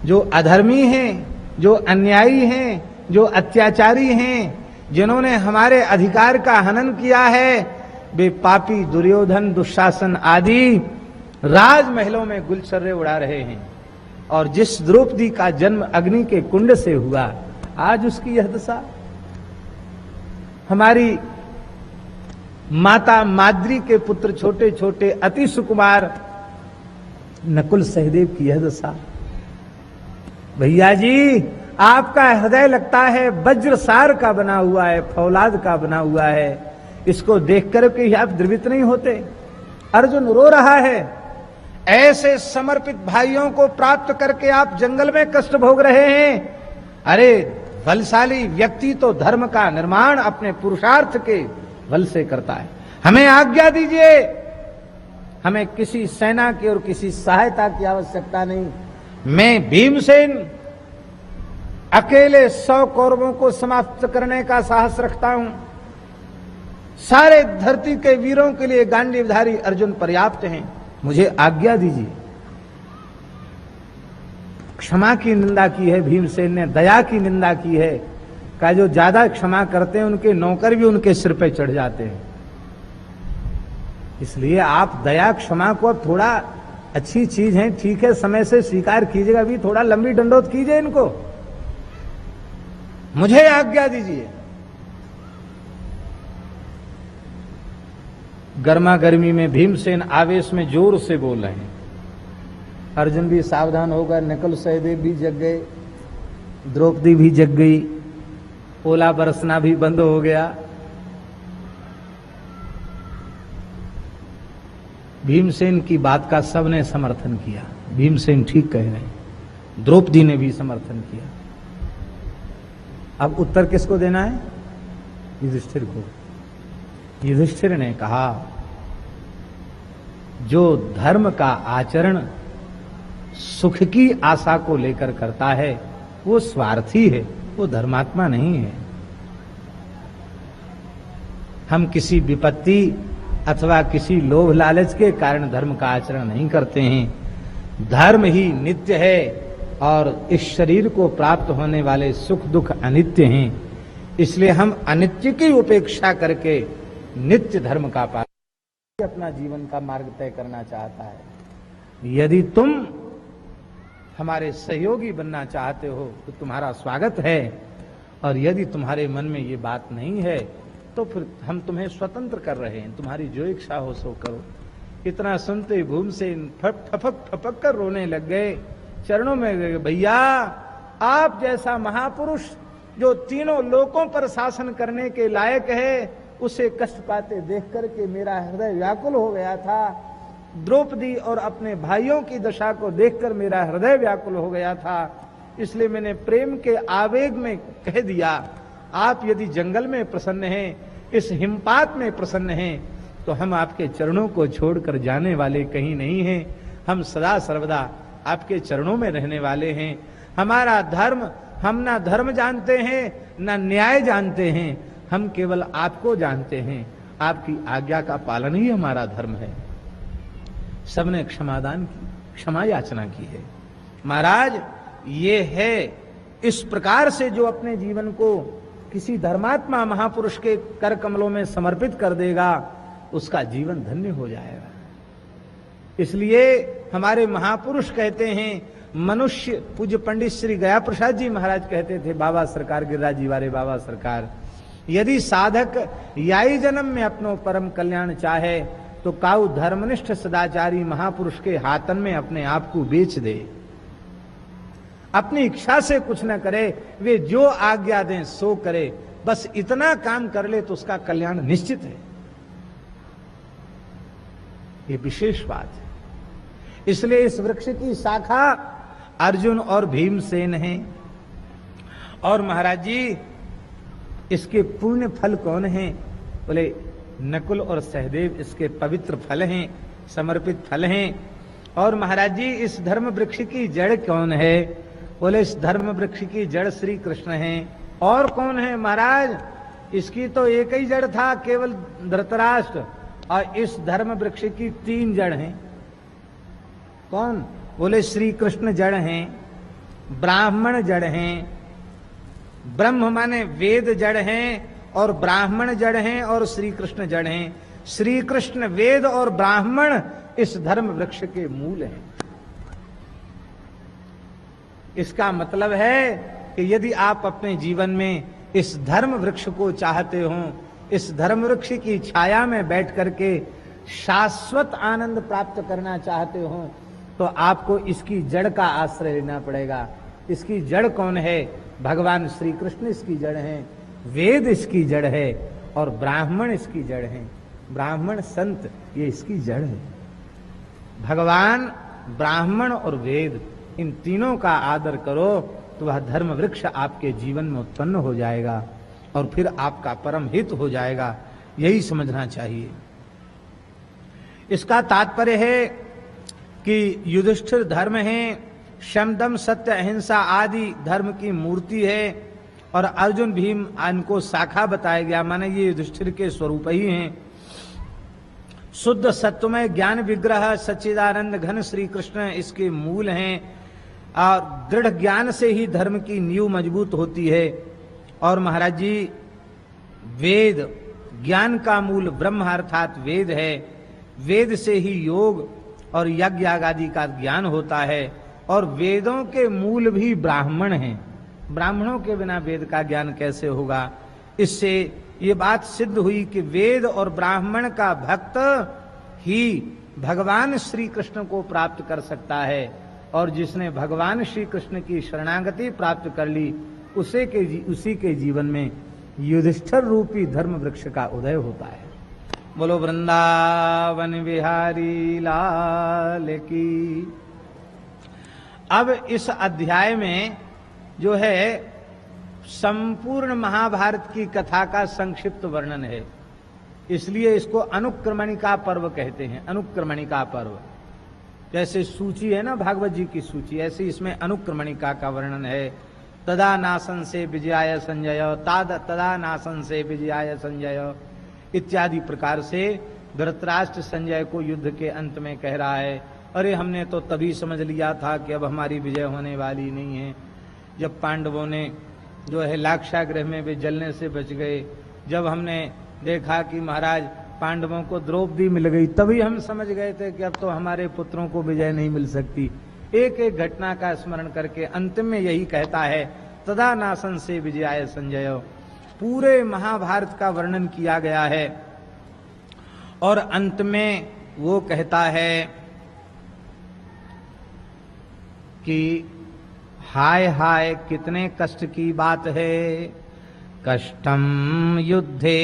जो अधर्मी हैं, जो अन्यायी हैं, जो अत्याचारी हैं, जिन्होंने हमारे अधिकार का हनन किया है, वे पापी दुर्योधन, दुशासन आदि राजमहलों में गुलछर्रे उड़ा रहे हैं। और जिस द्रौपदी का जन्म अग्नि के कुंड से हुआ, आज उसकी यह दशा। हमारी माता माद्री के पुत्र छोटे छोटे अति सुकुमार नकुल सहदेव की यह दशा। भैया जी, आपका हृदय लगता है वज्रसार का बना हुआ है, फौलाद का बना हुआ है, इसको देख करके आप द्रवित नहीं होते। अर्जुन रो रहा है, ऐसे समर्पित भाइयों को प्राप्त करके आप जंगल में कष्ट भोग रहे हैं। अरे बलशाली व्यक्ति तो धर्म का निर्माण अपने पुरुषार्थ के बल से करता है। हमें आज्ञा दीजिए, हमें किसी सेना की और किसी सहायता की आवश्यकता नहीं। मैं भीमसेन अकेले 100 कौरवों को समाप्त करने का साहस रखता हूं। सारे धरती के वीरों के लिए गांडीवधारी अर्जुन पर्याप्त हैं, मुझे आज्ञा दीजिए। क्षमा की निंदा की है भीमसेन ने, दया की निंदा की है। का जो ज्यादा क्षमा करते हैं उनके नौकर भी उनके सिर पे चढ़ जाते हैं। इसलिए आप दया क्षमा को अब थोड़ा अच्छी चीज है, ठीक है, समय से स्वीकार कीजिएगा, भी थोड़ा लंबी डंडोत कीजिए इनको। मुझे आज्ञा दीजिए। गर्मा गर्मी में भीमसेन आवेश में जोर से बोल रहे हैं। अर्जुन भी सावधान हो गया, नकुल सहदेव भी जग गए, द्रौपदी भी जग गई, ओला बरसना भी बंद हो गया। भीमसेन की बात का सबने समर्थन किया, भीमसेन ठीक कह रहे हैं। द्रौपदी ने भी समर्थन किया। अब उत्तर किसको देना है? युधिष्ठिर को। युधिष्ठिर ने कहा, जो धर्म का आचरण सुख की आशा को लेकर करता है वो स्वार्थी है, वो धर्मात्मा नहीं है। हम किसी विपत्ति अथवा किसी लोभ लालच के कारण धर्म का आचरण नहीं करते हैं। धर्म ही नित्य है और इस शरीर को प्राप्त होने वाले सुख दुख अनित्य हैं। इसलिए हम अनित्य की उपेक्षा करके नित्य धर्म का पालन, अपना जीवन का मार्ग तय करना चाहता है। यदि तुम हमारे सहयोगी बनना चाहते हो तो तुम्हारा स्वागत है, और यदि तुम्हारे मन में ये बात नहीं है तो फिर हम तुम्हें स्वतंत्र कर रहे हैं, तुम्हारी जो इच्छा हो सो करो। इतना सुनते भीमसेन ठपक ठपक कर रोने लग गए, चरणों में गए। भैया, आप जैसा महापुरुष जो तीनों लोकों पर शासन करने के लायक है, उसे कष्ट पाते देख करके मेरा हृदय व्याकुल हो गया था। द्रौपदी और अपने भाइयों की दशा को देखकर मेरा हृदय व्याकुल हो गया था। इसलिए मैंने प्रेम के आवेग में कह दिया, आप यदि जंगल में प्रसन्न हैं, इस हिमपात में प्रसन्न हैं, तो हम आपके चरणों को छोड़कर जाने वाले कहीं नहीं हैं। हम सदा सर्वदा आपके चरणों में रहने वाले हैं। हमारा धर्म, हम ना धर्म जानते हैं ना न्याय जानते हैं, हम केवल आपको जानते हैं। आपकी आज्ञा का पालन ही हमारा धर्म है। सबने क्षमादान की, क्षमा याचना की है। महाराज, ये है इस प्रकार से जो अपने जीवन को किसी धर्मात्मा महापुरुष के कर कमलों में समर्पित कर देगा, उसका जीवन धन्य हो जाएगा। इसलिए हमारे महापुरुष कहते हैं, मनुष्य, पूज्य पंडित श्री गया प्रसाद जी महाराज कहते थे, बाबा सरकार, गिरिराज जी वाले बाबा सरकार, यदि साधक याई जन्म में अपनो परम कल्याण चाहे तो काउ धर्मनिष्ठ सदाचारी महापुरुष के हाथन में अपने आप को बेच दे। अपनी इच्छा से कुछ न करे, वे जो आज्ञा दें सो करे, बस इतना काम कर ले तो उसका कल्याण निश्चित है। ये विशेष बात है। इसलिए इस वृक्ष की शाखा अर्जुन और भीमसेन हैं। और महाराज जी इसके पुण्य फल कौन हैं? बोले नकुल और सहदेव इसके पवित्र फल हैं, समर्पित फल हैं। और महाराज जी इस धर्म वृक्ष की जड़ कौन है? बोले इस धर्म वृक्ष की जड़ श्री कृष्ण हैं। और कौन है महाराज? इसकी तो एक ही जड़ था, केवल धृतराष्ट्र। और इस धर्म वृक्ष की 3 जड़ हैं। कौन? बोले श्री कृष्ण जड़ हैं, ब्राह्मण जड़ हैं, ब्रह्म माने वेद जड़ हैं, और ब्राह्मण जड़ हैं, और श्री कृष्ण जड़ हैं। श्री कृष्ण, वेद और ब्राह्मण इस धर्म वृक्ष के मूल हैं। इसका मतलब है कि यदि आप अपने जीवन में इस धर्म वृक्ष को चाहते हो, इस धर्म वृक्ष की छाया में बैठ करके शाश्वत आनंद प्राप्त करना चाहते हो, तो आपको इसकी जड़ का आश्रय लेना पड़ेगा। इसकी जड़ कौन है? भगवान श्री कृष्ण इसकी जड़ है, वेद इसकी जड़ है, और ब्राह्मण इसकी जड़ है। ब्राह्मण संत ये इसकी जड़ है। भगवान, ब्राह्मण और वेद, इन तीनों का आदर करो तो वह धर्म वृक्ष आपके जीवन में उत्पन्न हो जाएगा और फिर आपका परम हित हो जाएगा। यही समझना चाहिए। इसका तात्पर्य है कि युधिष्ठिर धर्म है, शमदम सत्य अहिंसा आदि धर्म की मूर्ति है, और अर्जुन भीम इनको शाखा बताया गया, माने ये युधिष्ठिर के स्वरूप ही हैं। शुद्ध सत्वमय ज्ञान विग्रह सच्चिदानंद घन श्री कृष्ण इसके मूल हैं। और दृढ़ ज्ञान से ही धर्म की नींव मजबूत होती है। और महाराज जी वेद, ज्ञान का मूल ब्रह्म अर्थात वेद है। वेद से ही योग और यज्ञ आदि का ज्ञान होता है। और वेदों के मूल भी ब्राह्मण हैं। ब्राह्मणों के बिना वेद का ज्ञान कैसे होगा? इससे ये बात सिद्ध हुई कि वेद और ब्राह्मण का भक्त ही भगवान श्री कृष्ण को प्राप्त कर सकता है। और जिसने भगवान श्री कृष्ण की शरणागति प्राप्त कर ली, उसी के जीवन में युधिष्ठिर रूपी धर्म वृक्ष का उदय होता है। बोलो वृंदावन बिहारी लाल की। अब इस अध्याय में जो है संपूर्ण महाभारत की कथा का संक्षिप्त वर्णन है, इसलिए इसको अनुक्रमणिका पर्व कहते हैं। अनुक्रमणिका पर्व, जैसे सूची है ना भागवत जी की सूची, ऐसे इसमें अनुक्रमणिका का वर्णन है। तदा नासन से विजयाय संजय, तदा नासन से विजयाय संजय इत्यादि प्रकार से धृतराष्ट्र संजय को युद्ध के अंत में कह रहा है, अरे हमने तो तभी समझ लिया था कि अब हमारी विजय होने वाली नहीं है, जब पांडवों ने जो है लाक्षागृह में वे जलने से बच गए, जब हमने देखा कि महाराज पांडवों को द्रौपदी मिल गई, तभी हम समझ गए थे कि अब तो हमारे पुत्रों को विजय नहीं मिल सकती। एक एक घटना का स्मरण करके अंतिम में यही कहता है, तदा नासन से विजयाय संजय। पूरे महाभारत का वर्णन किया गया है और अंत में वो कहता है कि हाय हाय कितने कष्ट की बात है, कष्टम युद्धे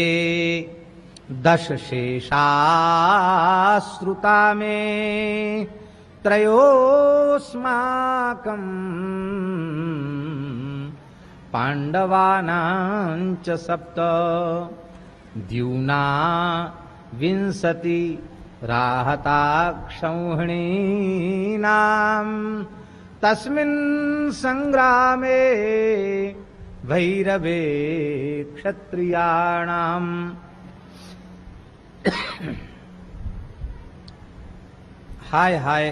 10 शेषाश्रुता में त्रयोस्माकं पांडवानांच 7 द्यूना 20 राहता क्षौहिणीनां तस्मिन् संग्रामे भैरवे क्षत्रियाणाम्। हाय हाय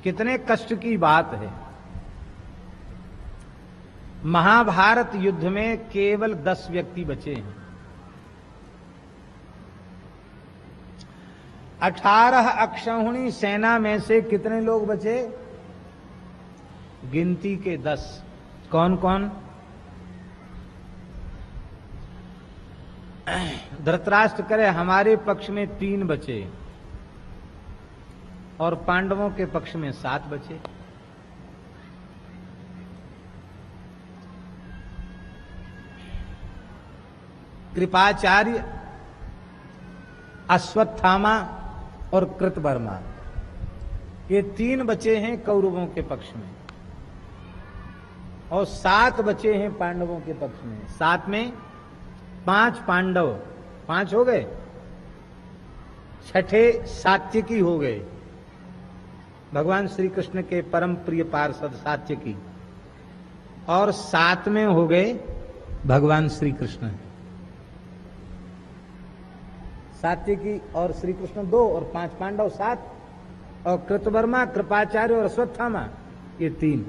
कितने कष्ट की बात है। महाभारत युद्ध में केवल 10 व्यक्ति बचे हैं। 18 अक्षौहिणी सेना में से कितने लोग बचे? गिनती के 10। कौन कौन? धृतराष्ट्र करे हमारे पक्ष में 3 बचे और पांडवों के पक्ष में 7 बचे। कृपाचार्य, अश्वत्थामा और कृतवर्मा, ये 3 बचे हैं कौरवों के पक्ष में और 7 बचे हैं पांडवों के पक्ष में। 7 में 5 पांडव, 5 हो गए, 6ठे सात्यकी हो गए, भगवान श्री कृष्ण के परम प्रिय पार्षद सात्यकी, और 7 में हो गए भगवान श्री कृष्ण। सात्यकी और श्री कृष्ण 2 और 5 पांडव 7, और कृतवर्मा, कृपाचार्य और अश्वत्थामा ये 3।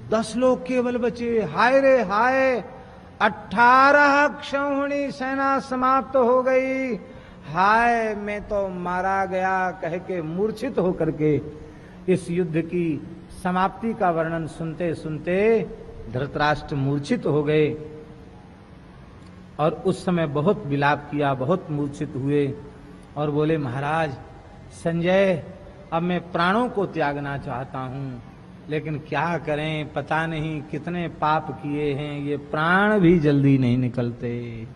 10 लोग केवल बचे। हाय रे हाय, 18 क्षौहिणी सेना समाप्त हो गई। हाय, मैं तो मारा गया कह के मूर्छित होकर के इस युद्ध की समाप्ति का वर्णन सुनते सुनते धृतराष्ट्र मूर्छित हो गए और उस समय बहुत विलाप किया, बहुत मूर्छित हुए और बोले, महाराज संजय, अब मैं प्राणों को त्यागना चाहता हूं, लेकिन क्या करें, पता नहीं कितने पाप किए हैं, ये प्राण भी जल्दी नहीं निकलते।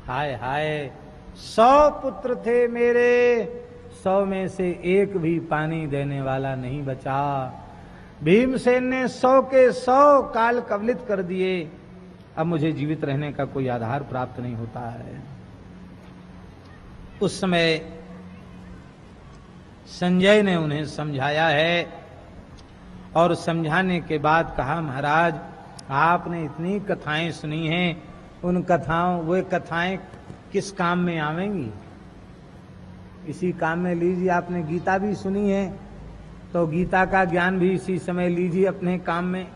हाय हाय, 100 पुत्र थे मेरे, 100 में से एक भी पानी देने वाला नहीं बचा। भीमसेन ने 100 के 100 काल कवलित कर दिए। अब मुझे जीवित रहने का कोई आधार प्राप्त नहीं होता है। उस समय संजय ने उन्हें समझाया है और समझाने के बाद कहा, महाराज आपने इतनी कथाएं सुनी हैं, उन कथाओं, वे कथाएं किस काम में आवेंगी? इसी काम में लीजिए। आपने गीता भी सुनी है, तो गीता का ज्ञान भी इसी समय लीजिए अपने काम में।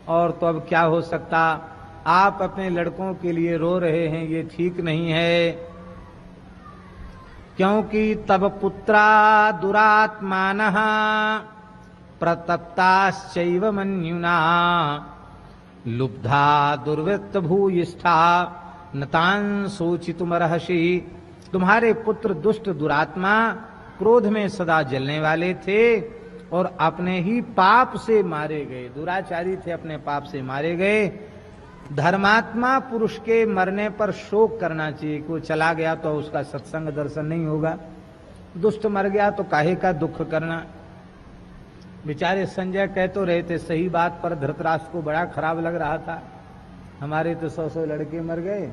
और तो अब क्या हो सकता, आप अपने लड़कों के लिए रो रहे हैं, ये ठीक नहीं है, क्योंकि तब पुत्रा दुरात्मानः प्रतप्ताश्चैव मन्युना लुब्धा दुर्वृत्त भूयिष्ठा नतान शोचितुमर्हसि। तुम्हारे पुत्र दुष्ट दुरात्मा क्रोध में सदा जलने वाले थे और अपने ही पाप से मारे गए, दुराचारी थे, अपने पाप से मारे गए। धर्मात्मा पुरुष के मरने पर शोक करना चाहिए, कोई चला गया तो उसका सत्संग दर्शन नहीं होगा, दुष्ट मर गया तो काहे का दुख करना। बेचारे संजय कह तो रहे थे सही बात, पर धृतराष्ट्र को बड़ा खराब लग रहा था। हमारे तो 100 लड़के मर गए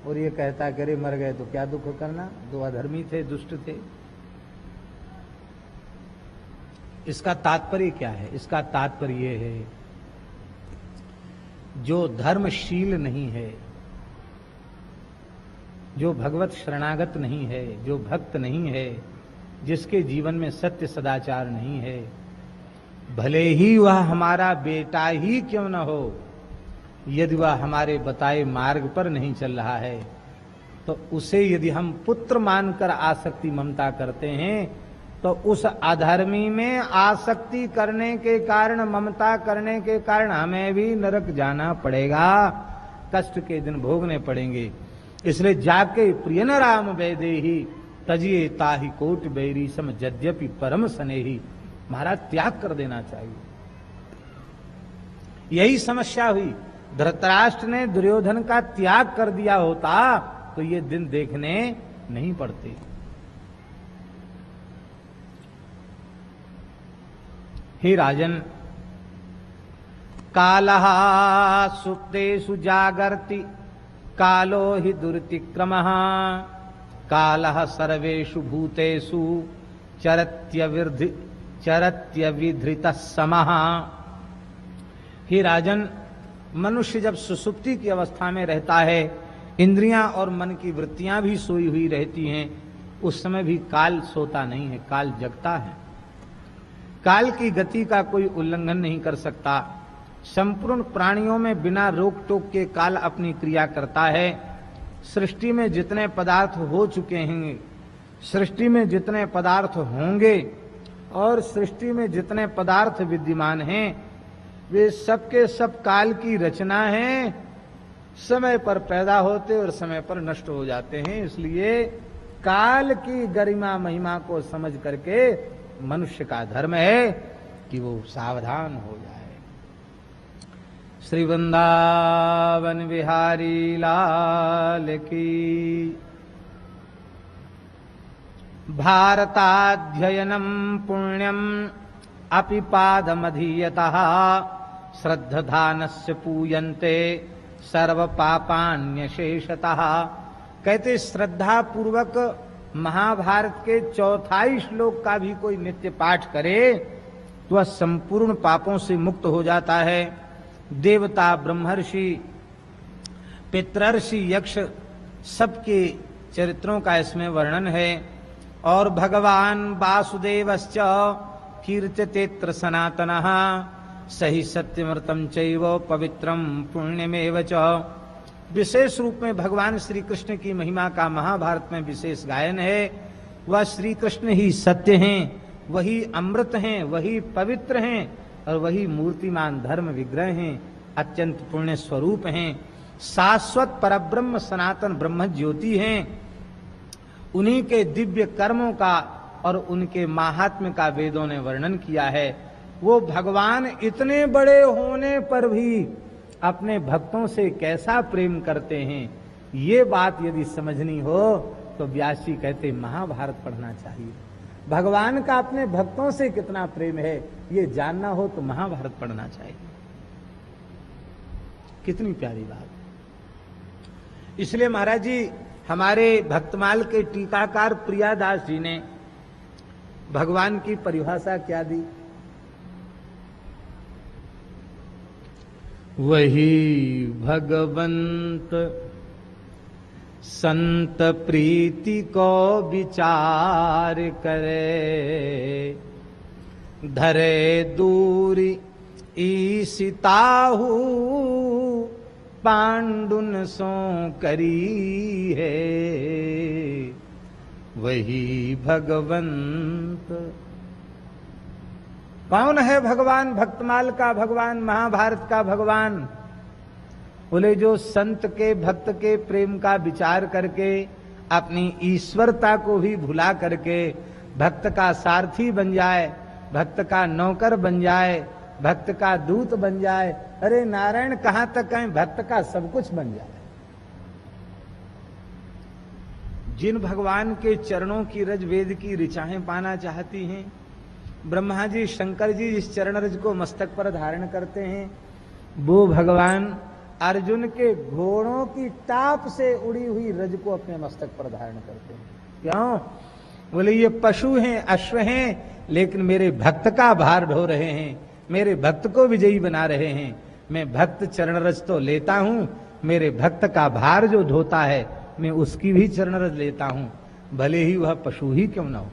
और ये कहता करे मर गए तो क्या दुख करना, 2 अधर्मी थे, दुष्ट थे। इसका तात्पर्य क्या है? इसका तात्पर्य ये है, जो धर्मशील नहीं है, जो भगवत शरणागत नहीं है, जो भक्त नहीं है, जिसके जीवन में सत्य सदाचार नहीं है, भले ही वह हमारा बेटा ही क्यों न हो, यदि वह हमारे बताए मार्ग पर नहीं चल रहा है, तो उसे यदि हम पुत्र मानकर आसक्ति ममता करते हैं, तो उस अधर्मी में आसक्ति करने के कारण, ममता करने के कारण हमें भी नरक जाना पड़ेगा, कष्ट के दिन भोगने पड़ेंगे। इसलिए जाके प्रिय न राम वैदेही तजिए ताहि कोट बैरी सम यद्यपि परम स्नेही। महाराज त्याग कर देना चाहिए। यही समस्या हुई। धृतराष्ट्र ने दुर्योधन का त्याग कर दिया होता तो ये दिन देखने नहीं पड़ते। हे राजन, कालः सुप्तेषु जागर्ति कालो हि दुर्तिक्रमः कालः सर्वेषु भूतेषु चरत्यविधृतः समः। हे राजन, मनुष्य जब सुसुप्ति की अवस्था में रहता है, इंद्रियां और मन की वृत्तियां भी सोई हुई रहती हैं, उस समय भी काल सोता नहीं है, काल जगता है। काल की गति का कोई उल्लंघन नहीं कर सकता। संपूर्ण प्राणियों में बिना रोक टोक के काल अपनी क्रिया करता है। सृष्टि में जितने पदार्थ हो चुके हैं, सृष्टि में जितने पदार्थ होंगे और सृष्टि में जितने पदार्थ विद्यमान हैं, वे सबके सब काल की रचना है। समय पर पैदा होते और समय पर नष्ट हो जाते हैं। इसलिए काल की गरिमा महिमा को समझ करके मनुष्य का धर्म है कि वो सावधान हो जाए। श्री वृंदावन बिहारी लाल की। भारताध्ययनं पुण्यम अपि पादमधीयतः श्रद्धानस्य पूयन्ते सर्व पापान्यशेषतः। कहते श्रद्धा पूर्वक महाभारत के चौथाई श्लोक का भी कोई नित्य पाठ करे तो वह संपूर्ण पापों से मुक्त हो जाता है। देवता, ब्रह्मर्षि, पितृर्षि, यक्ष सबके चरित्रों का इसमें वर्णन है। और भगवान वासुदेवश्च कीर्त्यतेत्र सनातनः सही सत्यमृतम चैव पवित्रम पुण्यमेव च। विशेष रूप में भगवान श्री कृष्ण की महिमा का महाभारत में विशेष गायन है। वह श्री कृष्ण ही सत्य हैं, वही अमृत हैं, वही पवित्र हैं और वही मूर्तिमान धर्म विग्रह हैं, अत्यंत पुण्य स्वरूप हैं, शाश्वत परब्रह्म सनातन ब्रह्म ज्योति हैं। उन्हीं के दिव्य कर्मों का और उनके महात्म्य का वेदों ने वर्णन किया है। वो भगवान इतने बड़े होने पर भी अपने भक्तों से कैसा प्रेम करते हैं, ये बात यदि समझनी हो तो व्यास जी कहते महाभारत पढ़ना चाहिए। भगवान का अपने भक्तों से कितना प्रेम है ये जानना हो तो महाभारत पढ़ना चाहिए। कितनी प्यारी बात। इसलिए महाराज जी हमारे भक्तमाल के टीकाकार प्रियादास जी ने भगवान की परिभाषा क्या दी? वही भगवंत संत प्रीति को विचार करे, धरे दूरी ईसिताहू पांडुन सो करी है। वही भगवंत। कौन है भगवान? भक्तमाल का भगवान, महाभारत का भगवान। बोले जो संत के, भक्त के प्रेम का विचार करके अपनी ईश्वरता को भी भुला करके भक्त का सारथी बन जाए, भक्त का नौकर बन जाए, भक्त का दूत बन जाए। अरे नारायण कहां तक कहें, भक्त का सब कुछ बन जाए। जिन भगवान के चरणों की रज वेद की ऋचाएं पाना चाहती हैं, ब्रह्मा जी शंकर जी जिस चरण रज को मस्तक पर धारण करते हैं, वो भगवान अर्जुन के घोड़ों की टाप से उड़ी हुई रज को अपने मस्तक पर धारण करते हैं। क्यों? बोले ये पशु हैं, अश्व हैं, लेकिन मेरे भक्त का भार ढो रहे हैं, मेरे भक्त को विजयी बना रहे हैं। मैं भक्त चरण रज तो लेता हूं, मेरे भक्त का भार जो ढोता है मैं उसकी भी चरण रज लेता हूं, भले ही वह पशु ही क्यों न हो।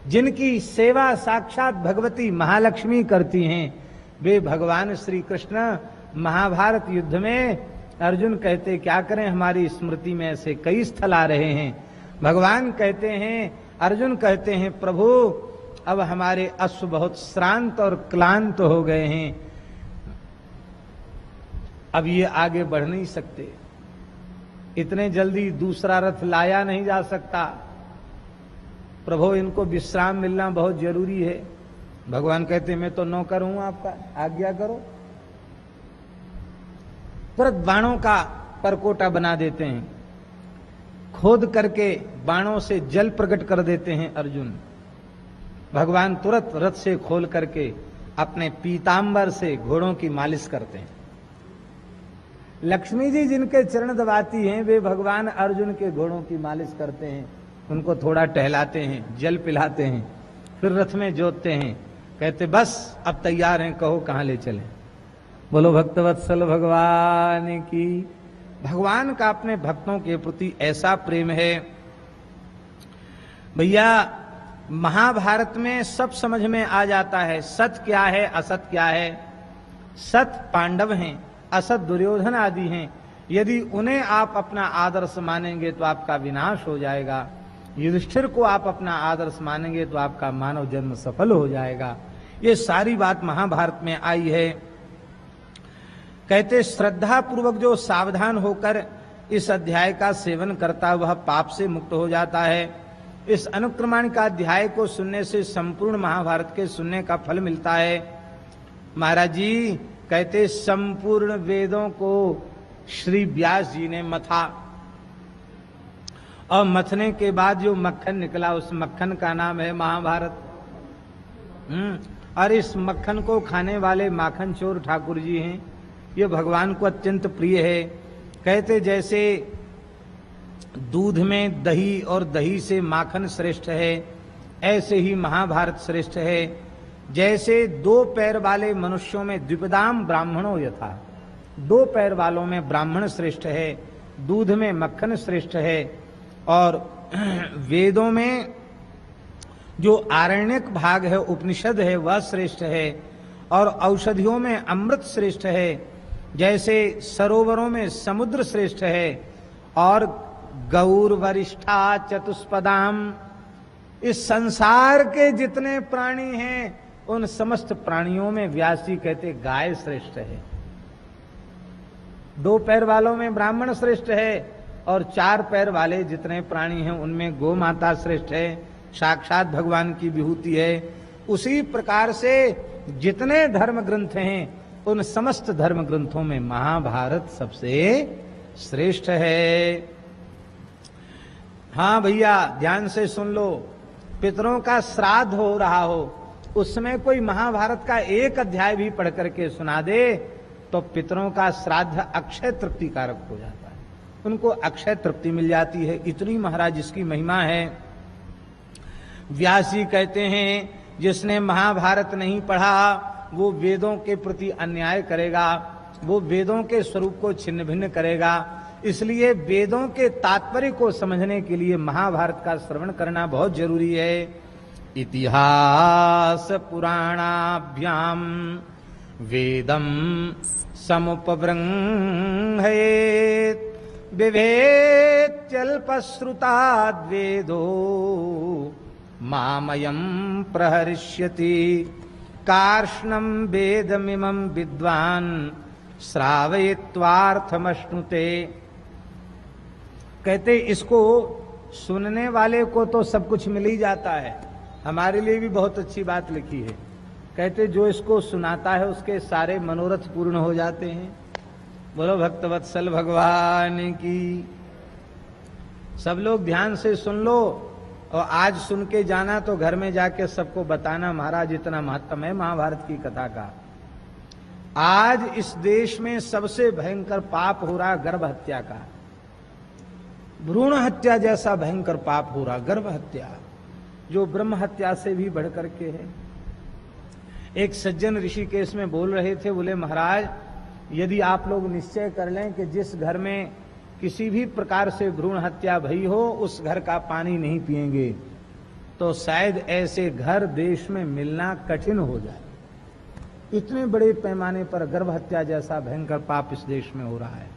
जिनकी सेवा साक्षात भगवती महालक्ष्मी करती हैं, वे भगवान श्री कृष्ण। महाभारत युद्ध में अर्जुन कहते क्या करें, हमारी स्मृति में ऐसे कई स्थल आ रहे हैं। भगवान कहते हैं, अर्जुन कहते हैं, प्रभु अब हमारे अश्व बहुत श्रांत और क्लांत हो गए हैं, अब ये आगे बढ़ नहीं सकते, इतने जल्दी दूसरा रथ लाया नहीं जा सकता, प्रभु इनको विश्राम मिलना बहुत जरूरी है। भगवान कहते मैं तो नौकर हूं आपका, आज्ञा करो। तुरंत बाणों का परकोटा बना देते हैं, खोद करके बाणों से जल प्रकट कर देते हैं अर्जुन। भगवान तुरंत रथ से खोल करके अपने पीतांबर से घोड़ों की मालिश करते हैं। लक्ष्मी जी जिनके चरण दबाती हैं, वे भगवान अर्जुन के घोड़ों की मालिश करते हैं, उनको थोड़ा टहलाते हैं, जल पिलाते हैं, फिर रथ में जोतते हैं। कहते बस अब तैयार हैं, कहो कहां ले चलें। बोलो भक्तवत्सल भगवान की। भगवान का अपने भक्तों के प्रति ऐसा प्रेम है। भैया महाभारत में सब समझ में आ जाता है, सत क्या है, असत क्या है। सत पांडव हैं, असत दुर्योधन आदि हैं। यदि उन्हें आप अपना आदर्श मानेंगे तो आपका विनाश हो जाएगा। युधिष्ठिर को आप अपना आदर्श मानेंगे तो आपका मानव जन्म सफल हो जाएगा। ये सारी बात महाभारत में आई है। कहते श्रद्धा पूर्वक जो सावधान होकर इस अध्याय का सेवन करता वह पाप से मुक्त हो जाता है। इस अनुक्रमणिका अध्याय को सुनने से संपूर्ण महाभारत के सुनने का फल मिलता है। महाराज जी कहते संपूर्ण वेदों को श्री व्यास जी ने मथा, और मथने के बाद जो मक्खन निकला उस मक्खन का नाम है महाभारत। और इस मक्खन को खाने वाले माखन चोर ठाकुर जी हैं, ये भगवान को अत्यंत प्रिय है। कहते जैसे दूध में दही और दही से माखन श्रेष्ठ है, ऐसे ही महाभारत श्रेष्ठ है। जैसे दो पैर वाले मनुष्यों में द्विपदाम ब्राह्मणों यथा, दो पैर वालों में ब्राह्मण श्रेष्ठ है, दूध में मक्खन श्रेष्ठ है, और वेदों में जो आरण्यक भाग है, उपनिषद है, वह श्रेष्ठ है, और औषधियों में अमृत श्रेष्ठ है। जैसे सरोवरों में समुद्र श्रेष्ठ है, और गौर वरिष्ठा चतुष्पदाम, इस संसार के जितने प्राणी हैं उन समस्त प्राणियों में व्यास जी कहते गाय श्रेष्ठ है। दो पैर वालों में ब्राह्मण श्रेष्ठ है, और चार पैर वाले जितने प्राणी हैं उनमें गौ माता श्रेष्ठ है, साक्षात भगवान की विभूति है। उसी प्रकार से जितने धर्म ग्रंथ हैं उन समस्त धर्म ग्रंथों में महाभारत सबसे श्रेष्ठ है। हाँ भैया ध्यान से सुन लो, पितरों का श्राद्ध हो रहा हो, उसमें कोई महाभारत का एक अध्याय भी पढ़ करके सुना दे तो पितरों का श्राद्ध अक्षय तृप्ति कारक हो जाता है, उनको अक्षय तृप्ति मिल जाती है। इतनी महाराज इसकी महिमा है। व्यास जी कहते हैं जिसने महाभारत नहीं पढ़ा वो वेदों के प्रति अन्याय करेगा, वो वेदों के स्वरूप को छिन्न भिन्न करेगा। इसलिए वेदों के तात्पर्य को समझने के लिए महाभारत का श्रवण करना बहुत जरूरी है। इतिहास पुराणाभ्याम वेदम समुपबृंहयेत् विवेच्यल्पश्रुताद् वेदो मामयं प्रहरिष्यति कार्ष्णं वेदमिमं विद्वान् श्रावयित्वार्थमश्नुते। कहते इसको सुनने वाले को तो सब कुछ मिल ही जाता है, हमारे लिए भी बहुत अच्छी बात लिखी है। कहते जो इसको सुनाता है उसके सारे मनोरथ पूर्ण हो जाते हैं। बोलो भक्तवत्सल भगवान की। सब लोग ध्यान से सुन लो, और आज सुन के जाना तो घर में जाके सबको बताना महाराज इतना महत्व है महाभारत की कथा का। आज इस देश में सबसे भयंकर पाप हो रहा गर्भ हत्या का, भ्रूण हत्या जैसा भयंकर पाप हो रहा गर्भ हत्या, जो ब्रह्म हत्या से भी बढ़कर के है। एक सज्जन ऋषिकेश में बोल रहे थे, बोले महाराज यदि आप लोग निश्चय कर लें कि जिस घर में किसी भी प्रकार से भ्रूण हत्या भई हो उस घर का पानी नहीं पिएंगे तो शायद ऐसे घर देश में मिलना कठिन हो जाए। इतने बड़े पैमाने पर गर्भ हत्या जैसा भयंकर पाप इस देश में हो रहा है।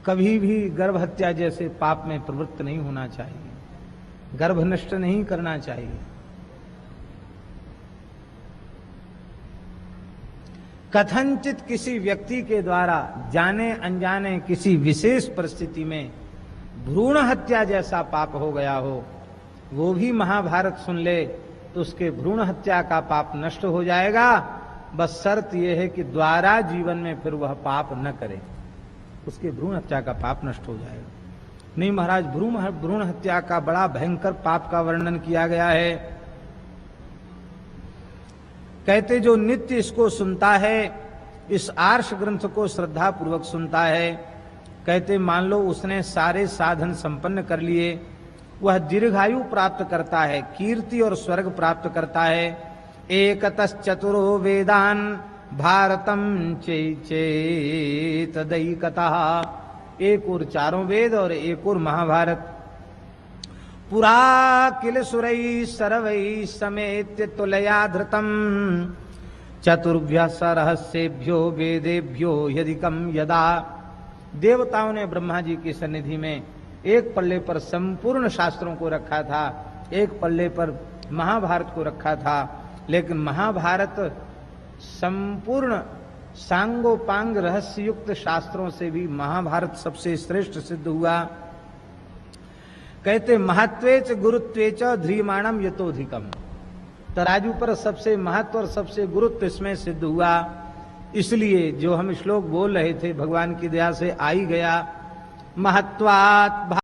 कभी भी गर्भ हत्या जैसे पाप में प्रवृत्त नहीं होना चाहिए, गर्भ नष्ट नहीं करना चाहिए। कथनचित किसी व्यक्ति के द्वारा जाने अनजाने किसी विशेष परिस्थिति में भ्रूण हत्या जैसा पाप हो गया हो, वो भी महाभारत सुन ले तो उसके भ्रूण हत्या का पाप नष्ट हो जाएगा। बस शर्त यह है कि द्वारा जीवन में फिर वह पाप न करे, उसके भ्रूण हत्या का पाप नष्ट हो जाएगा। नहीं महाराज भ्रूण हत्या का बड़ा भयंकर पाप का वर्णन किया गया है। कहते जो नित्य इसको सुनता है, इस आर्ष ग्रंथ को श्रद्धा पूर्वक सुनता है, कहते मान लो उसने सारे साधन संपन्न कर लिए, वह दीर्घायु प्राप्त करता है, कीर्ति और स्वर्ग प्राप्त करता है। एकतश्चतुरो वेदान भारतम चेतदैकतः, एक और चारों वेद और एक और महाभारत। पुरा किल सुरैः सर्वैः समेत्य तुलया धृतम् चतुर्भ्यः सरहस्येभ्यो वेदेभ्यो यदिकं यदा। देवताओं ने ब्रह्मा जी की सन्निधि में एक पल्ले पर संपूर्ण शास्त्रों को रखा था, एक पल्ले पर महाभारत को रखा था, लेकिन महाभारत संपूर्ण सांगोपांग रहस्ययुक्त शास्त्रों से भी महाभारत सबसे श्रेष्ठ सिद्ध हुआ। कहते महत्वेच गुरुत्वेच ध्रीमाणम यतोधिकम। तराजू पर सबसे महत्व और सबसे गुरुत्व इसमें सिद्ध हुआ। इसलिए जो हम श्लोक बोल रहे थे भगवान की दया से आ ही गया। महत्वात्